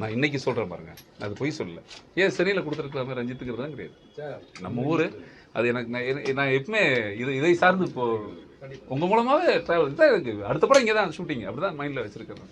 நான் இன்னைக்கு சொல்கிறேன் பாருங்க, அது பொய் சொல்லலை. ஏன் சென்னையில் கொடுத்துருக்கலாமே ரஞ்சித்துக்கிறது தான் கிடையாது. நம்ம ஊர் அது எனக்கு நான் எப்பவுமே இதை சார்ந்து இப்போ உங்கள் மூலமாகவே ட்ராவல் தான். எனக்கு அடுத்த படம் இங்கே தான் ஷூட்டிங், அப்படி தான் மைண்டில் வச்சுருக்கேன்.